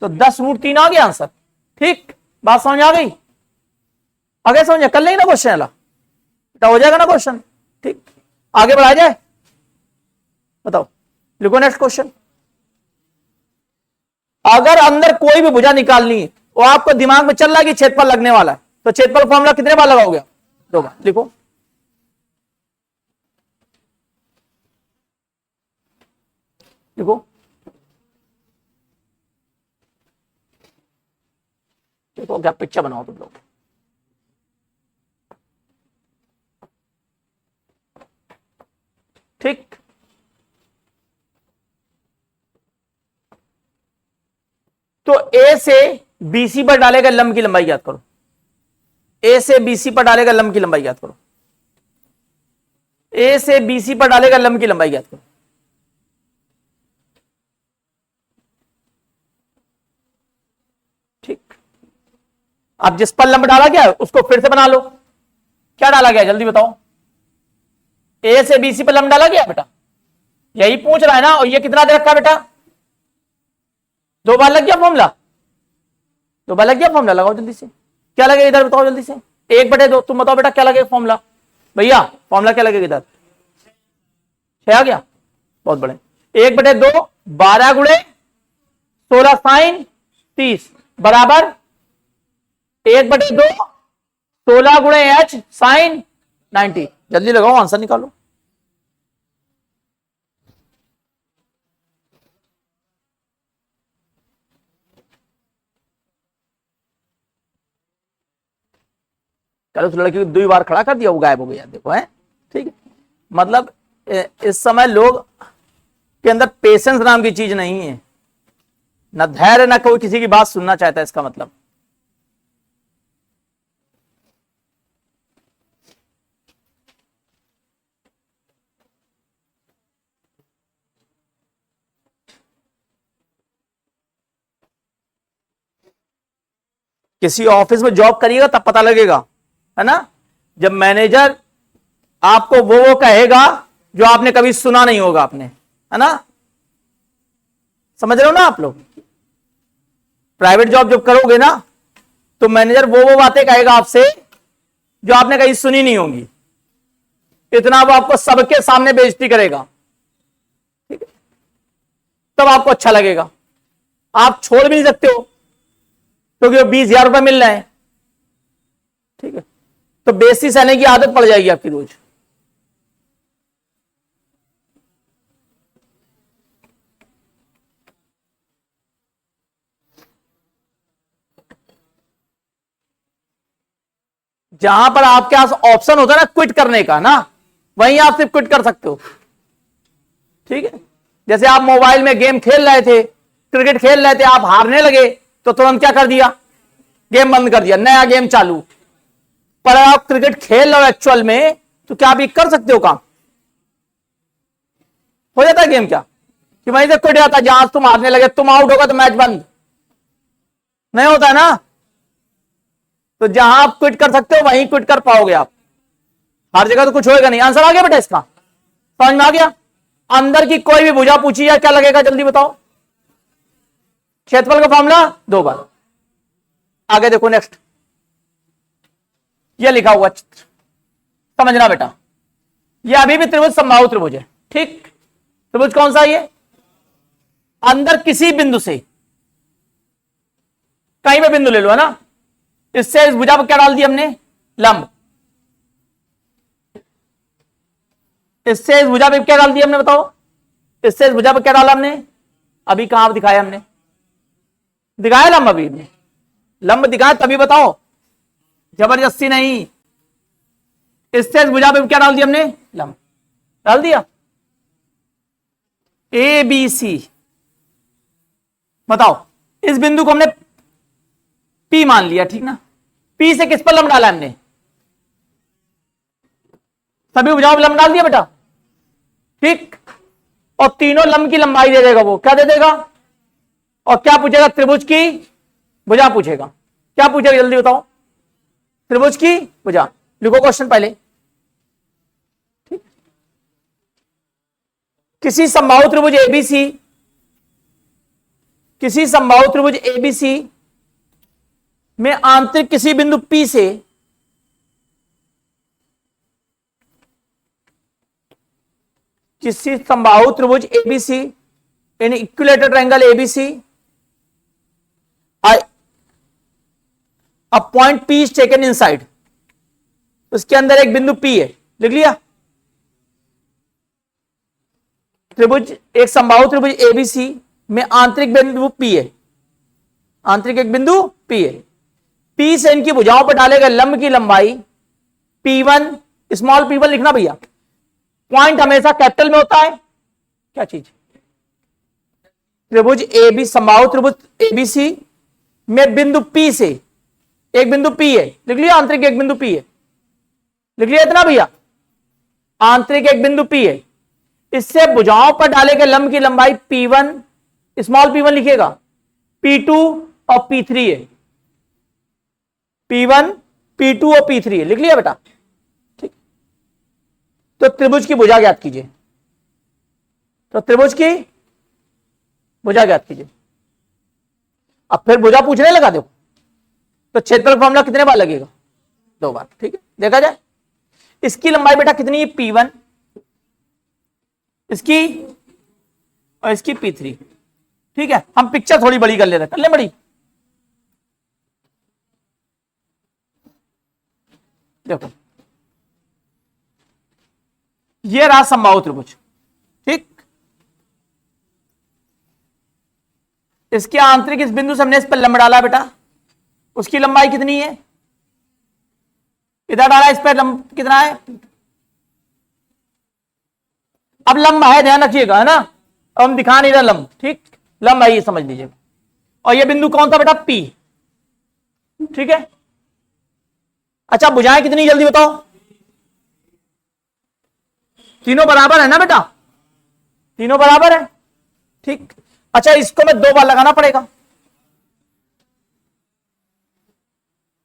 तो 10√3 आ गया आंसर। ठीक, बात समझ आ गई? आगे समझ कर लेंगे ना क्वेश्चन वाला, बेटा हो जाएगा ना क्वेश्चन। ठीक, आगे बढ़ाया जाए, बताओ, लिखो नेक्स्ट क्वेश्चन। अगर अंदर कोई भी भुजा निकालनी है वो आपको दिमाग में चल रहा है कि क्षेत्रफल लगने वाला है, तो क्षेत्रफल फॉर्मूला कितने बार लगाओगे? 2 बार। लिखो, लिखो, देखो क्या पिक्चर बनाओ तुम लोग। ठीक, तो ए से बीसी पर डालेगा लंब की लंबाई याद करो, ए से बीसी पर डालेगा लंब की लंबाई याद करो, ए से बीसी पर डालेगा लंब की लंबाई याद करो। ठीक, अब जिस पर लंब डाला गया उसको फिर से बना लो। क्या डाला गया जल्दी बताओ, ए से बीसी पर लंब डाला गया बेटा, यही पूछ रहा है ना। और ये कितना दे रखा बेटा, 2 बार लग गया फॉर्मूला, 2 बार लग गया फॉर्मूला, लगाओ जल्दी से। क्या लगेगा इधर बताओ जल्दी से, 1/2, तुम बताओ बेटा क्या लगेगा फॉर्मूला, भैया फॉर्मूला क्या लगेगा इधर, 6 आ गया, बहुत बड़े। 1/2 12 गुणे 16 साइन 30 बराबर 1/2 16 गुणे h साइन 90। जल्दी लगाओ आंसर निकालो। कल उस लड़की को 2 बार खड़ा कर दिया, वो गायब हो गया, देखो है। ठीक है, मतलब इस समय लोग के अंदर पेशेंस नाम की चीज नहीं है, ना धैर्य, ना कोई किसी की बात सुनना चाहता है, इसका मतलब। किसी ऑफिस में जॉब करिएगा तब पता लगेगा, है ना, जब मैनेजर आपको वो कहेगा जो आपने कभी सुना नहीं होगा आपने, है ना, समझ रहे हो ना आप लोग। प्राइवेट जॉब जब करोगे ना तो मैनेजर वो बातें कहेगा आपसे जो आपने कहीं सुनी नहीं होंगी, इतना वो आपको सबके सामने बेइज्जती करेगा। ठीक है, तब आपको अच्छा लगेगा, आप छोड़ भी नहीं सकते हो क्योंकि वो 20,000 रुपए मिल रहे हैं। ठीक है, तो बेइज्जती सहने की आदत पड़ जाएगी आपकी रोज। जहां पर आपके पास ऑप्शन होता है ना क्विट करने का ना, वहीं आप सिर्फ क्विट कर सकते हो। ठीक है, जैसे आप मोबाइल में गेम खेल रहे थे, क्रिकेट खेल रहे थे, आप हारने लगे तो तुरंत क्या कर दिया, गेम बंद कर दिया, नया गेम चालू। पर आप क्रिकेट खेल रहे हो एक्चुअल में, तो क्या आप ये कर सकते हो काम? हो जाता है गेम क्या कि वहीं से क्विट जाता है, जहां तुम हारने लगे तुम आउट होगा तो मैच बंद नहीं होता है ना। तो जहां आप क्विट कर सकते हो वहीं क्विट कर पाओगे आप, हर जगह तो कुछ होएगा नहीं। आंसर आ गया बेटा इसका, समझ में आ गया। अंदर की कोई भी भुजा पूछी जाए क्या लगेगा जल्दी बताओ। क्षेत्रफल का फॉर्मूला 2 बार। आगे देखो नेक्स्ट, ये लिखा हुआ चित्र समझना बेटा, ये अभी भी त्रिभुज समबाहु त्रिभुज है, ठीक। त्रिभुज कौन सा ये, अंदर किसी बिंदु से, कहीं पे बिंदु ले लो है ना, इससे इस भुजा पर क्या डाल दिया हमने, लंब। इससे इस भुजा पे क्या डाल दिया हमने बताओ, इससे इस भुजा पे क्या डाला हमने, अभी कहां दिखाया हमने, दिखाया लंब, अभी लंब दिखाया तभी बताओ, जबरदस्ती नहीं। इससे इस भुजा पे क्या डाल दिया हमने, लंब डाल दिया। ए बी सी, बताओ इस बिंदु को हमने पी मान लिया, ठीक ना। पी से किस पर लंब डाला हमने, सभी भुजाओं पर लंब डाल दिया बेटा, ठीक। और तीनों लंब की लंबाई दे देगा, वो क्या दे देगा, और क्या पूछेगा, त्रिभुज की भुजा पूछेगा। क्या पूछेगा जल्दी बताओ, त्रिभुज की भुजा। लिखो क्वेश्चन पहले, ठीक। किसी समबाहु त्रिभुज एबीसी, किसी समबाहु त्रिभुज एबीसी में आंतरिक किसी बिंदु P से किसी समबाहु त्रिभुज ABC in equilateral triangle ABC a point P is taken inside, उसके अंदर एक बिंदु P है, लिख लिया। त्रिभुज, एक समबाहु त्रिभुज एबीसी में आंतरिक बिंदु P है, आंतरिक एक बिंदु P है। P से इनकी भुजाओं पर डाले गए लंब की लंबाई P1, स्मॉल p1 लिखना भैया। पॉइंट हमेशा कैपिटल में होता है, क्या चीज, त्रिभुज AB, समबाहु त्रिभुज एबीसी में बिंदु P से, एक बिंदु P है, लिख लिया, आंतरिक एक बिंदु P है, लिख लिया इतना भैया, आंतरिक एक बिंदु P है। इससे भुजाओं पर डाले गए लंब की लंबाई P1, स्मॉल p1 लिखिएगा, P2 और P3 है, P1, P2 और P3 है, लिख लिया बेटा, ठीक। तो त्रिभुज की भुजा ज्ञात कीजिए, तो त्रिभुज की भुजा ज्ञात कीजिए। अब फिर भुजा पूछने लगा देखो, तो क्षेत्रफल फॉर्मूला कितने बार लगेगा, 2 बार, ठीक है। देखा जाए इसकी लंबाई बेटा कितनी है, P1, इसकी और इसकी P3, ठीक है। हम पिक्चर थोड़ी बड़ी कर लेते हैं, कर ले बड़ी, देखो ये रहा समबाहु त्रिभुज, ठीक। इसके आंतरिक इस बिंदु से हमने इस पर लंब डाला बेटा, उसकी लंबाई कितनी है, इधर डाला, इस पर लंब कितना है, अब लंब है, ध्यान रखिएगा है ना, अब हम दिखा नहीं रहे लंब, ठीक, लंब है ये समझ लीजिए। और ये बिंदु कौन था बेटा, P, ठीक है। अच्छा भुजाएं कितनी जल्दी बताओ, तीनों बराबर है ना बेटा, तीनों बराबर है, ठीक। अच्छा इसको मैं 2 बार लगाना पड़ेगा,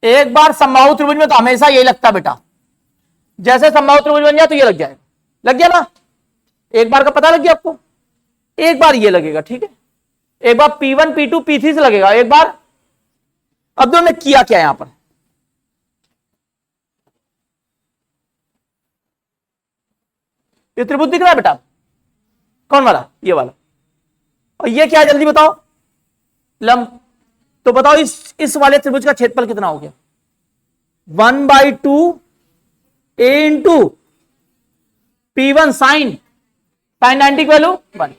एक बार समबाहु त्रिभुज में तो हमेशा यही लगता है बेटा, जैसे समबाहु त्रिभुज बन जाए तो ये लग जाएगा, लग गया ना, एक बार का पता लग गया आपको, एक बार ये लगेगा, ठीक है। एक बार P1, P2, P3 से लगेगा एक बार। अब तो हमने किया क्या यहां पर, ये त्रिभुज दिख रहा है बेटा, कौन वाला, ये वाला, और ये क्या है जल्दी बताओ, लंब। तो बताओ इस वाले त्रिभुज का क्षेत्रफल कितना हो गया, 1/2 a इंटू P1 साइन 90 की वैल्यू 1।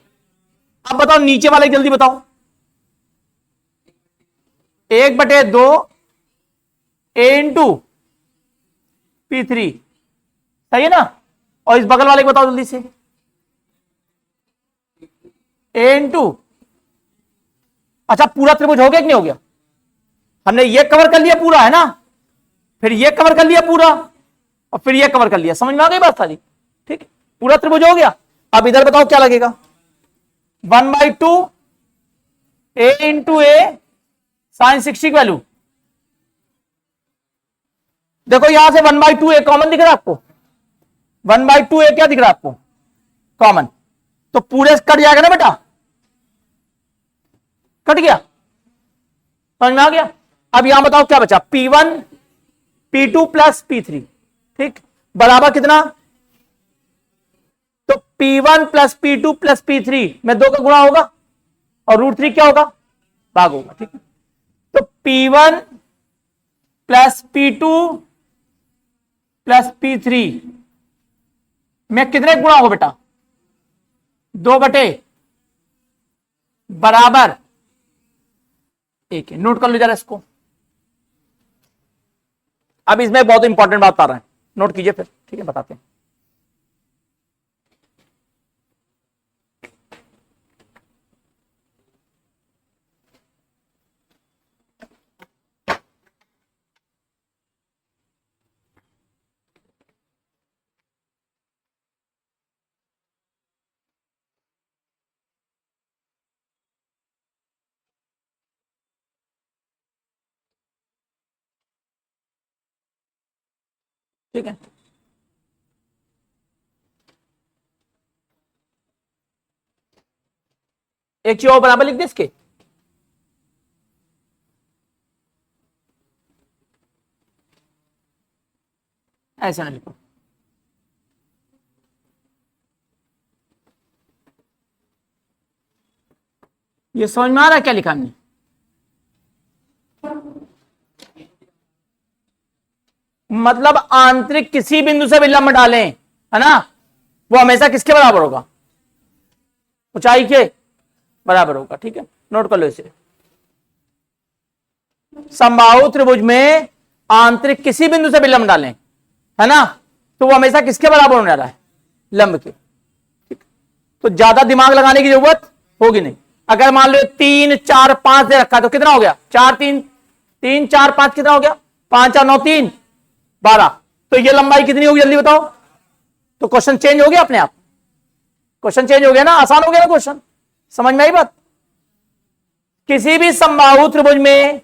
अब बताओ नीचे वाले जल्दी बताओ, 1/2 a इंटू P3, सही है ना। और इस बगल वाले को बताओ जल्दी से, a इंटू, अच्छा पूरा त्रिभुज हो गया कि नहीं हो गया, हमने ये कवर कर लिया पूरा है ना, फिर ये कवर कर लिया पूरा, और फिर ये कवर कर लिया, समझ में आ गई बात सारी, ठीक। पूरा त्रिभुज हो गया। अब इधर बताओ क्या लगेगा, 1/2 a इंटू ए साइन 60 की वैल्यू। देखो यहां से 1/2 a कॉमन दिख रहा है आपको, 1/2 a क्या दिख रहा है आपको, कॉमन, तो पूरे कट जाएगा ना बेटा, कट गया, समझ में आ गया। अब यहां बताओ क्या बचा, P1 P2 प्लस P3, ठीक, बराबर कितना, तो P1 plus P2 plus P3 में 2 का गुणा होगा और √3 क्या होगा, भाग होगा, ठीक है। तो P1 plus P2 plus P3 में कितने गुणा होगा बेटा, 2 बटे बराबर 1 है। नोट कर लो जरा इसको। अब इसमें बहुत इंपॉर्टेंट बात आ रहा है, नोट कीजिए फिर, ठीक है, बताते हैं। ठीक है, एक चीज और बराबर लिख दे इसके, ऐसा ना लिखो, ये समझ में आ रहा है क्या लिखा हमने, मतलब आंतरिक किसी बिंदु से भी लंब डालें, है ना, वो हमेशा किसके बराबर होगा, ऊंचाई के बराबर होगा, ठीक है, नोट कर लो इसे। समबाहु त्रिभुज में आंतरिक किसी बिंदु से भी लंब डालें, है ना, तो वो हमेशा किसके बराबर होने वाला है, लंब के, ठीक। तो ज्यादा दिमाग लगाने की जरूरत होगी नहीं। अगर मान लो 3 4 5 दे रखा है तो कितना हो गया, 4 3 3 4 5 कितना हो गया, 5 4 9 3 12, तो ये लंबाई कितनी होगी जल्दी बताओ। तो क्वेश्चन चेंज हो गया अपने आप, क्वेश्चन चेंज हो गया ना, आसान हो गया ना क्वेश्चन, समझ में आई बात। किसी भी समबाहु त्रिभुज में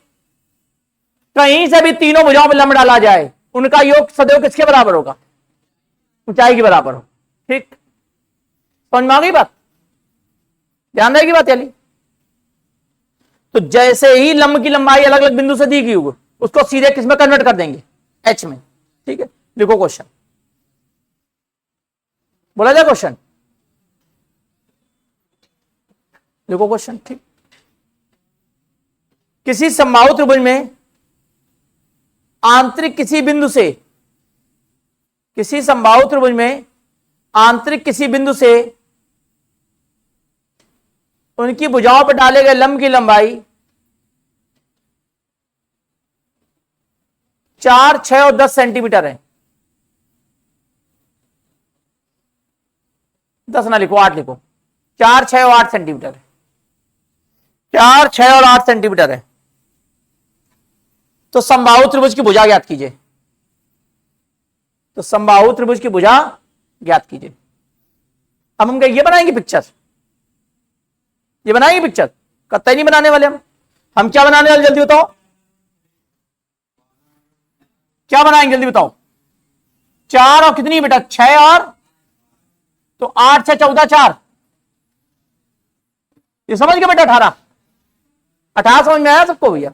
कहीं से भी तीनों भुजाओं में लंब डाला जाए, उनका योग सदैव किसके बराबर होगा, ऊंचाई के बराबर हो, ठीक, समझ में आ गई बात, ध्यान रहेगी बात यानी। तो जैसे ही लंब की लंबाई अलग अलग बिंदु से दी गई होगी, उसको सीधे किस में कन्वर्ट कर देंगे, एच में, ठीक है। लिखो क्वेश्चन, बोला जाए क्वेश्चन, लिखो क्वेश्चन, ठीक। किसी समबाहु त्रिभुज में आंतरिक किसी बिंदु से, किसी समबाहु त्रिभुज में आंतरिक किसी बिंदु से उनकी भुजाओं पर डाले गए लंब की लंबाई 4 6 और 10 सेंटीमीटर है। 10 ना लिखो, 8 लिखो, 4 6 और 8 सेंटीमीटर है, 4 6 और 8 सेंटीमीटर है। तो समबाहु त्रिभुज की भुजा ज्ञात कीजिए, तो समबाहु त्रिभुज की भुजा ज्ञात कीजिए। अब हम ये बनाएंगे पिक्चर, ये बनाएंगे पिक्चर, कतई नहीं बनाने वाले हम क्या बनाने वाले जल्दी बताओ, क्या बनाएंगे जल्दी बताओ। 4 और कितनी बेटा, 6 और, तो 8 6 14 4, ये समझ गए बेटा, 18 18 समझ में आया सबको भैया,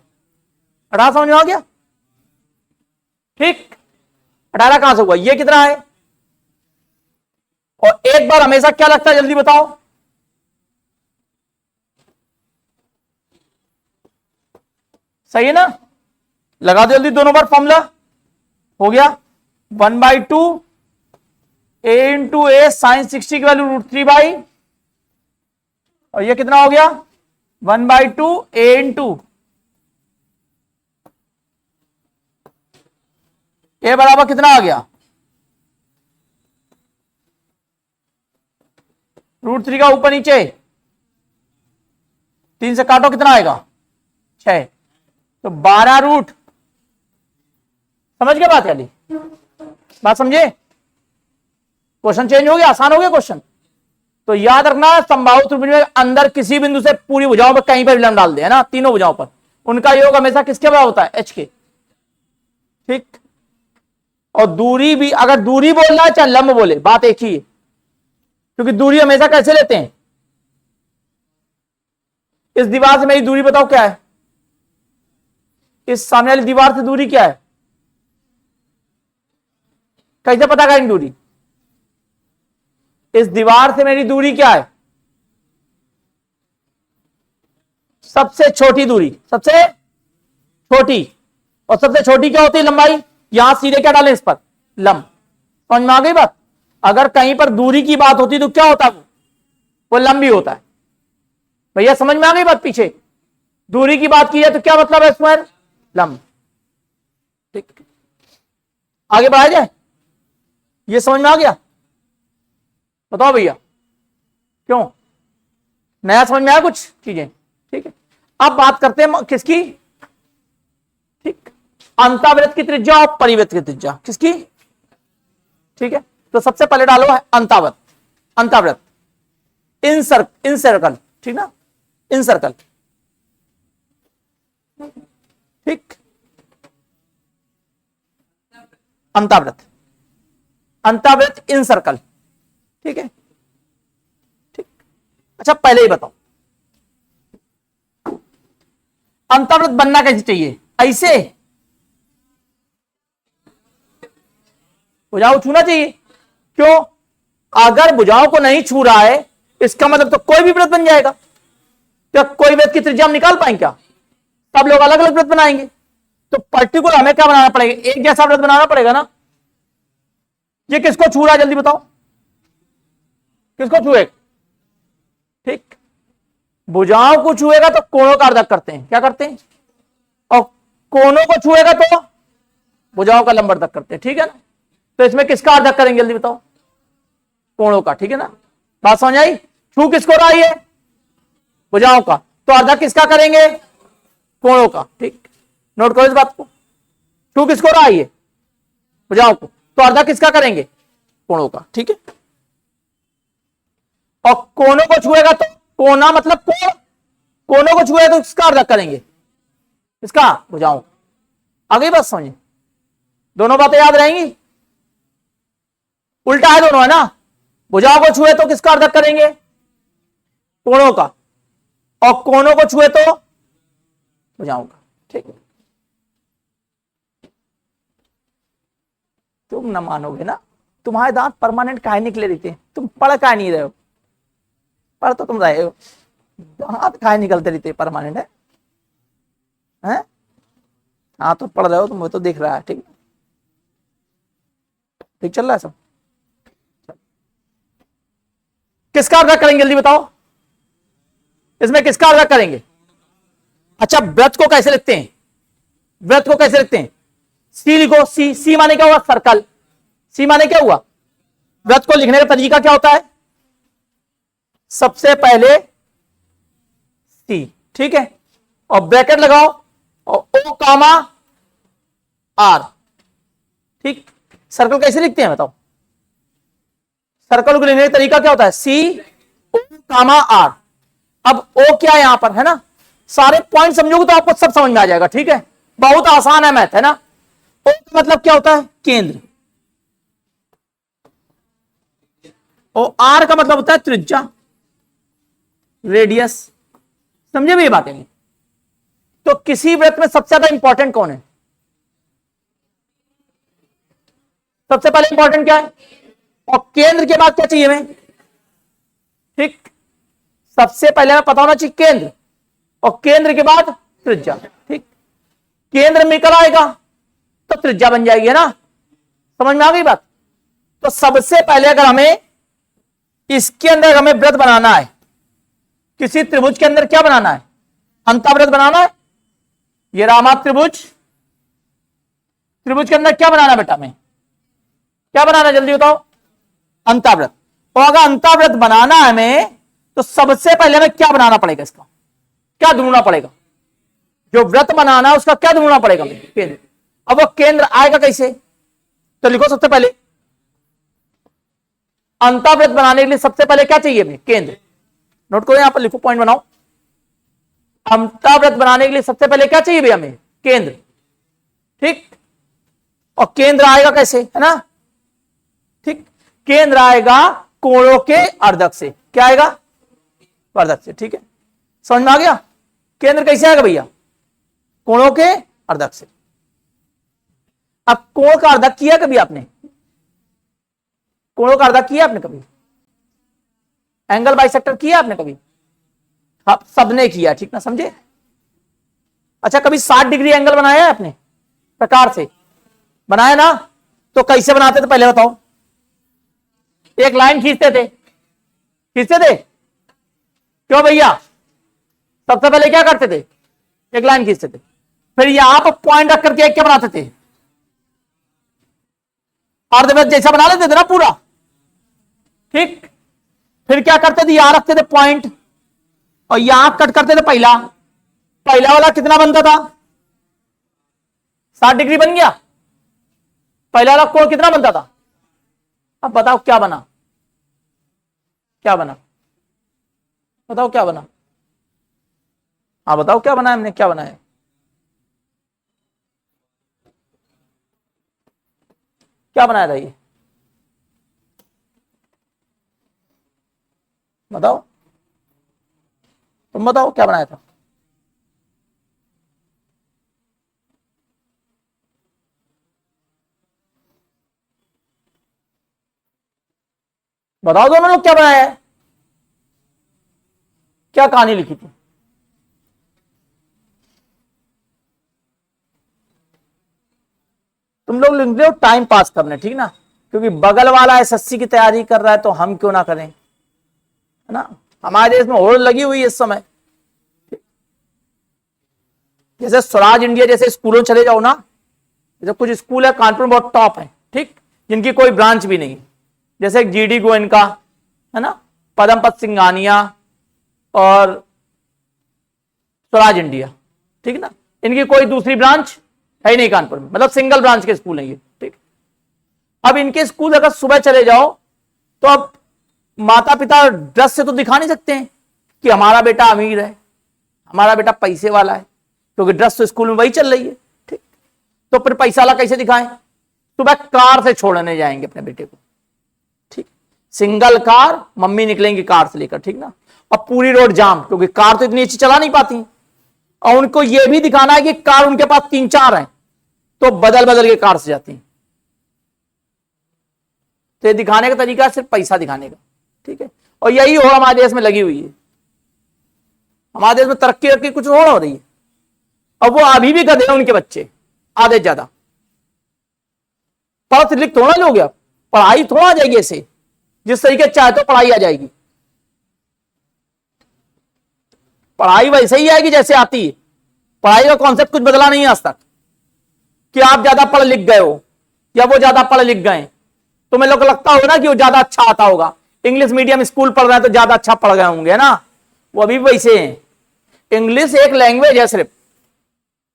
18 समझ में आ गया, ठीक। 18 कहां से हुआ, ये कितना है, और एक बार हमेशा क्या लगता है जल्दी बताओ, सही है ना, लगा दो जल्दी दोनों बार फॉर्मूला, हो गया 1/2 a इंटू ए साइन 60 की वैल्यू √3 और ये कितना हो गया 1/2 a इंटू ए बराबर कितना आ गया, √3 का ऊपर नीचे 3 से काटो कितना आएगा 6, तो 12 रूट, समझ गए बात यानी, बात समझे, क्वेश्चन चेंज हो गया, आसान हो गया क्वेश्चन, तो याद रखना समबाहु त्रिभुज में अंदर किसी बिंदु से पूरी भुजाओं पर कहीं पर भी लंब डाल दे, है ना, तीनों भुजाओं पर, उनका योग हमेशा किसके बराबर होता है, एच के। ठीक, और दूरी भी, अगर दूरी बोलना है चाहे लंब बोले, बात एक ही है, क्योंकि दूरी हमेशा कैसे लेते हैं, इस दीवार से मेरी दूरी बताओ क्या है, इस सामने वाली दीवार से दूरी क्या है, कैसे पता करेंगे दूरी, इस दीवार से मेरी दूरी क्या है, सबसे छोटी दूरी, सबसे छोटी, और सबसे छोटी क्या होती है, लंबाई। यहां सीधे क्या डालें इस पर, लंब। समझ में आ गई बात। अगर कहीं पर दूरी की बात होती तो क्या होता है, वो लंबी होता है। भैया समझ में आ गई बात, पीछे दूरी की बात की है तो क्या मतलब है, स्क्वायर लंब। ठीक, आगे बढ़ाया जाए, ये समझ में आ गया, बताओ भैया, क्यों नया समझ में आया कुछ चीजें। ठीक है, अब बात करते हैं किसकी, ठीक, अंतःवृत्त की त्रिज्या और परिवृत्त की त्रिज्या किसकी। ठीक है, तो सबसे पहले डालो है अंतःवृत्त, अंतःवृत्त इन सर्कल, ठीक ना, इन सर्कल। ठीक, अंतःवृत्त, अंतःवृत्त इन सर्कल। ठीक है, ठीक, अच्छा पहले ही बताओ अंतःवृत्त बनना कैसे चाहिए, ऐसे भुजाओं छूना चाहिए। क्यों, अगर भुजाओं को नहीं छू रहा है इसका मतलब तो कोई भी वृत्त बन जाएगा। क्या कोई वृत्त की त्रिज्या हम निकाल पाएंगे क्या, सब लोग अलग अलग वृत्त बनाएंगे, तो पर्टिकुलर हमें क्या बनाना पड़ेगा, एक जैसा वृत्त बनाना पड़ेगा ना। ये किसको छू रहा है जल्दी बताओ, किसको छुएगा, ठीक, भुजाओं को छुएगा तो कोणों का अर्धक करते हैं, क्या करते हैं, और कोणों को छुएगा तो भुजाओं का लंब अर्धक करते हैं। ठीक है ना, तो इसमें किसका अर्धक करेंगे जल्दी बताओ, कोणों का। ठीक है ना, बात समझ आई। छू किसको रहा है, भुजाओं का, तो अर्धक किसका करेंगे, कोणों का। ठीक, नोट करो इस बात को, छू किसको रहा है, भुजाओं को, तो अर्धक किसका करेंगे, कोणों का। ठीक है, और कोणों को छुएगा तो कोना मतलब कोण, कोनों को छुएगा तो किसका अर्धक करेंगे, इसका, भुजाओं। आगे बात समझे, दोनों बातें याद रहेंगी। उल्टा है दोनों, है ना, भुजाओं को छुए तो किसका अर्धक करेंगे, कोणों का, और कोनों को छुए तो भुजाओं का। ठीक है, तुम न मानोगे ना, तुम्हारे दांत परमानेंट काहे निकले रहते हैं, तुम पढ़ काहे नहीं रहे हो, पढ़ तो तुम रहे हो, दांत काहे निकलते रहते परमानेंट है, हैं? हाँ तो पढ़ रहे हो तुम, तो देख रहा है। ठीक, ठीक चल रहा है सब। किसका अर्धक करेंगे जल्दी बताओ, इसमें किसका अर्धक करेंगे। अच्छा वृत्त को कैसे लिखते हैं, वृत्त को कैसे लिखते हैं, सी लिखो, सी, सी माने क्या हुआ, सर्कल, सी माने क्या हुआ, वृत्त को लिखने का तरीका क्या होता है, सबसे पहले सी, ठीक है, और ब्रैकेट लगाओ और ओ कामा आर। ठीक, सर्कल कैसे लिखते हैं बताओ, सर्कल को लिखने का तरीका क्या होता है, सी ओ कामा आर। अब ओ क्या है यहां पर, है ना, सारे पॉइंट समझोगे तो आपको सब समझ में आ जाएगा। ठीक है, बहुत आसान है मैथ, है ना। ओ का मतलब क्या होता है, केंद्र, और आर का मतलब होता है त्रिज्या, रेडियस। समझे भी ये बातें। तो किसी वृत्त में सबसे ज्यादा इंपॉर्टेंट कौन है, सबसे पहले इंपॉर्टेंट क्या है, और केंद्र के बाद क्या चाहिए हमें। ठीक, सबसे पहले हमें पता होना चाहिए केंद्र, और केंद्र के बाद त्रिज्या। ठीक, केंद्र मिलकर आएगा तो त्रिज्या बन जाएगी, है ना, समझ में आ गई बात। तो सबसे पहले अगर हमें इसके अंदर हमें वृत्त बनाना है, किसी त्रिभुज के अंदर क्या बनाना है, अंतःवृत्त बनाना है। ये रामा त्रिभुज, त्रिभुज के अंदर क्या बनाना है बेटा, हमें क्या बनाना है जल्दी बताओ, अंतःवृत्त। और अगर अंतःवृत्त बनाना है हमें तो सबसे पहले हमें क्या बनाना पड़ेगा, इसका क्या ढूंढना पड़ेगा, जो वृत्त बनाना है उसका क्या ढूंढना पड़ेगा, केंद्र। अब वो केंद्र आएगा कैसे, तो लिखो सबसे पहले अंतःवृत्त बनाने के लिए सबसे पहले क्या चाहिए हमें? केंद्र। नोट करो, यहां पर लिखो, पॉइंट बनाओ। अंतःवृत्त बनाने के लिए सबसे पहले क्या चाहिए भैया हमें? केंद्र। ठीक, और केंद्र आएगा कैसे, है ना? ठीक, केंद्र आएगा कोणों के अर्धक से। क्या आएगा? अर्धक से। ठीक है, समझ में आ गया? केंद्र कैसे आएगा भैया? कोणों के अर्धक से। अब कोण का अर्धक किया कभी आपने? कोणों का अर्धक किया आपने कभी? एंगल बाइसेक्टर किया आपने कभी? आप सबने किया, ठीक ना, समझे? अच्छा, कभी 60 डिग्री एंगल बनाया है आपने? प्रकार से बनाया ना? तो कैसे बनाते थे पहले बताओ? एक लाइन खींचते थे, खींचते थे, क्यों भैया? सबसे पहले क्या करते थे? एक लाइन खींचते थे, फिर यहां पर पॉइंट रख करके एक क्या बनाते थे? अर्धवृत्त जैसा बना लेते थे ना पूरा। ठीक, फिर क्या करते थे? यहां रखते थे पॉइंट और यहां कट करते थे पहला। पहला वाला कितना बनता था? 60 डिग्री बन गया। पहला वाला कोण कितना बनता था? अब बताओ क्या बना? क्या बना? बताओ क्या बना? हाँ बताओ क्या बना? हमने क्या बनाया? क्या बनाया था ये? बताओ, तुम बताओ क्या बनाया था? बताओ दोनों लोग क्या बनाया है? क्या कहानी लिखी थी? तुम लोग लिख रहे हो टाइम पास करने, ठीक ना, क्योंकि बगल वाला एसएससी की तैयारी कर रहा है तो हम क्यों ना करें, है ना? हमारे देश में होड़ लगी हुई है इस समय। जैसे स्वराज इंडिया जैसे स्कूलों चले जाओ ना, जैसे कुछ स्कूल है कानपुर में बहुत टॉप है, ठीक, जिनकी कोई ब्रांच भी नहीं, जैसे जीडी गोयनका, है ना, पदमपत सिंघानिया और स्वराज इंडिया, ठीक ना, इनकी कोई दूसरी ब्रांच है ही नहीं कानपुर में, मतलब सिंगल ब्रांच के स्कूल है ये, ठीक। अब इनके स्कूल अगर सुबह चले जाओ तो अब माता पिता ड्रेस से तो दिखा नहीं सकते हैं कि हमारा बेटा अमीर है, हमारा बेटा पैसे वाला है, क्योंकि ड्रेस तो स्कूल में वही चल रही है, ठीक। तो फिर पैसा वाला कैसे दिखाएं? सुबह कार से छोड़ने जाएंगे अपने बेटे को, ठीक, सिंगल कार, मम्मी निकलेंगी कार से लेकर, ठीक ना, और पूरी रोड जाम, क्योंकि कार तो इतनी अच्छी चला नहीं पाती, और उनको यह भी दिखाना है कि कार उनके पास 3-4 हैं, तो बदल बदल के कार से जाती हैं। तो ये दिखाने का तरीका सिर्फ पैसा दिखाने का, ठीक है, और यही हो हमारे देश में लगी हुई है। हमारे देश में तरक्की कुछ और हो रही है, और वो अभी भी गधे हैं उनके बच्चे, आधे ज्यादा। पढ़ लिख थोड़ा लोगे आप, पढ़ाई थोड़ा आ जाएगी ऐसे, जिस तरीके चाहे तो पढ़ाई आ जाएगी, पढ़ाई वैसे ही आएगी जैसे आती है। पढ़ाई का कॉन्सेप्ट कुछ बदला नहीं है आज तक, कि आप ज्यादा पढ़ लिख गए हो या वो ज्यादा पढ़ लिख गए, तो मैं लोग लगता होगा ना कि वो ज्यादा अच्छा आता होगा, इंग्लिश मीडियम स्कूल पढ़ रहे हैं तो ज्यादा अच्छा पढ़ गए होंगे, ना, वो अभी वैसे हैं। इंग्लिश एक लैंग्वेज है, सिर्फ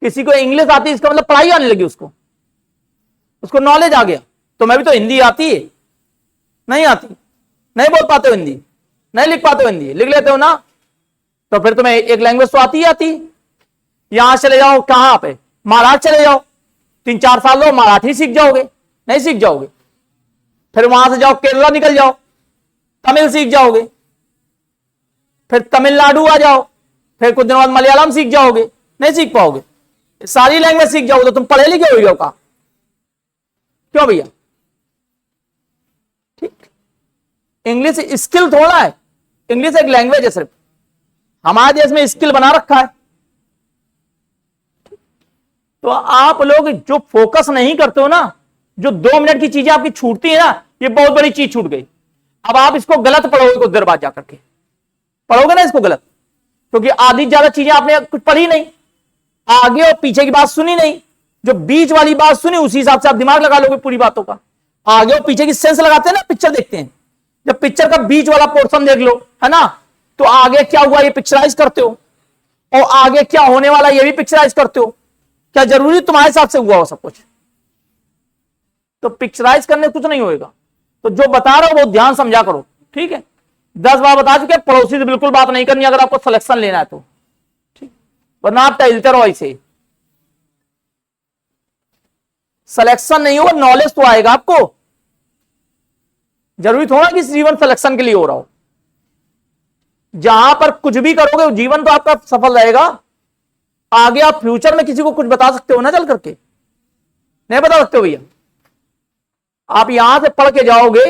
किसी को इंग्लिश आती है इसका मतलब पढ़ाई आने लगी, उसको नॉलेज आ गया। तो मैं भी तो हिंदी आती है, नहीं आती, नहीं बोल पाते हो हिंदी, नहीं लिख पाते हो हिंदी, लिख लेते हो ना, तो फिर तुम्हें एक लैंग्वेज तो आती ही आती। यहां चले जाओ, कहां पे, महाराष्ट्र चले जाओ, 3-4 साल लो, मराठी सीख जाओगे, नहीं सीख जाओगे। फिर वहां से जाओ केरला निकल जाओ, तमिल सीख जाओगे, फिर तमिलनाडु आ जाओ, फिर कुछ दिनों बाद मलयालम सीख जाओगे, नहीं सीख पाओगे। सारी लैंग्वेज सीख जाओगे तो तुम पढ़े लिखे हो का, क्यों भैया? ठीक, इंग्लिश स्किल थोड़ा है, इंग्लिश एक लैंग्वेज है सिर्फ, हमारे देश में स्किल बना रखा है। तो आप लोग जो फोकस नहीं करते हो ना, जो 2 मिनट की चीजें आपकी छूटती है ना, ये बहुत बड़ी चीज छूट गई। अब आप इसको गलत पढ़ोगे कुछ देर बाद जाकर के, पढ़ोगे ना इसको गलत, क्योंकि आधी ज्यादा चीजें आपने कुछ पढ़ी नहीं, आगे और पीछे की बात सुनी नहीं, जो बीच वाली बात सुनी उसी हिसाब से आप दिमाग लगा लोगे पूरी बातों का। आगे और पीछे की सेंस लगाते हैं ना, पिक्चर देखते हैं, जब पिक्चर का बीच वाला पोर्शन देख लो, है ना, तो आगे क्या हुआ ये पिक्चराइज करते हो, और आगे क्या होने वाला ये भी पिक्चराइज करते हो। क्या जरूरी तुम्हारे हिसाब से हुआ हो सब कुछ? तो पिक्चराइज करने कुछ नहीं होएगा, तो जो बता रहा हूं वो ध्यान समझा करो, ठीक है। 10 बार बता चुके, पड़ोसी से बिल्कुल बात नहीं करनी अगर आपको सिलेक्शन लेना है तो, ठीक, वरना आप टहलते रहो ऐसे। सिलेक्शन नहीं होगा, नॉलेज तो आएगा आपको, जरूरी थोड़ा कि जीवन सिलेक्शन के लिए हो रहा हो। जहां पर कुछ भी करोगे जीवन तो आपका सफल रहेगा। आगे आप फ्यूचर में किसी को कुछ बता सकते हो ना चल करके, नहीं बता सकते हो भैया। आप यहां से पढ़ के जाओगे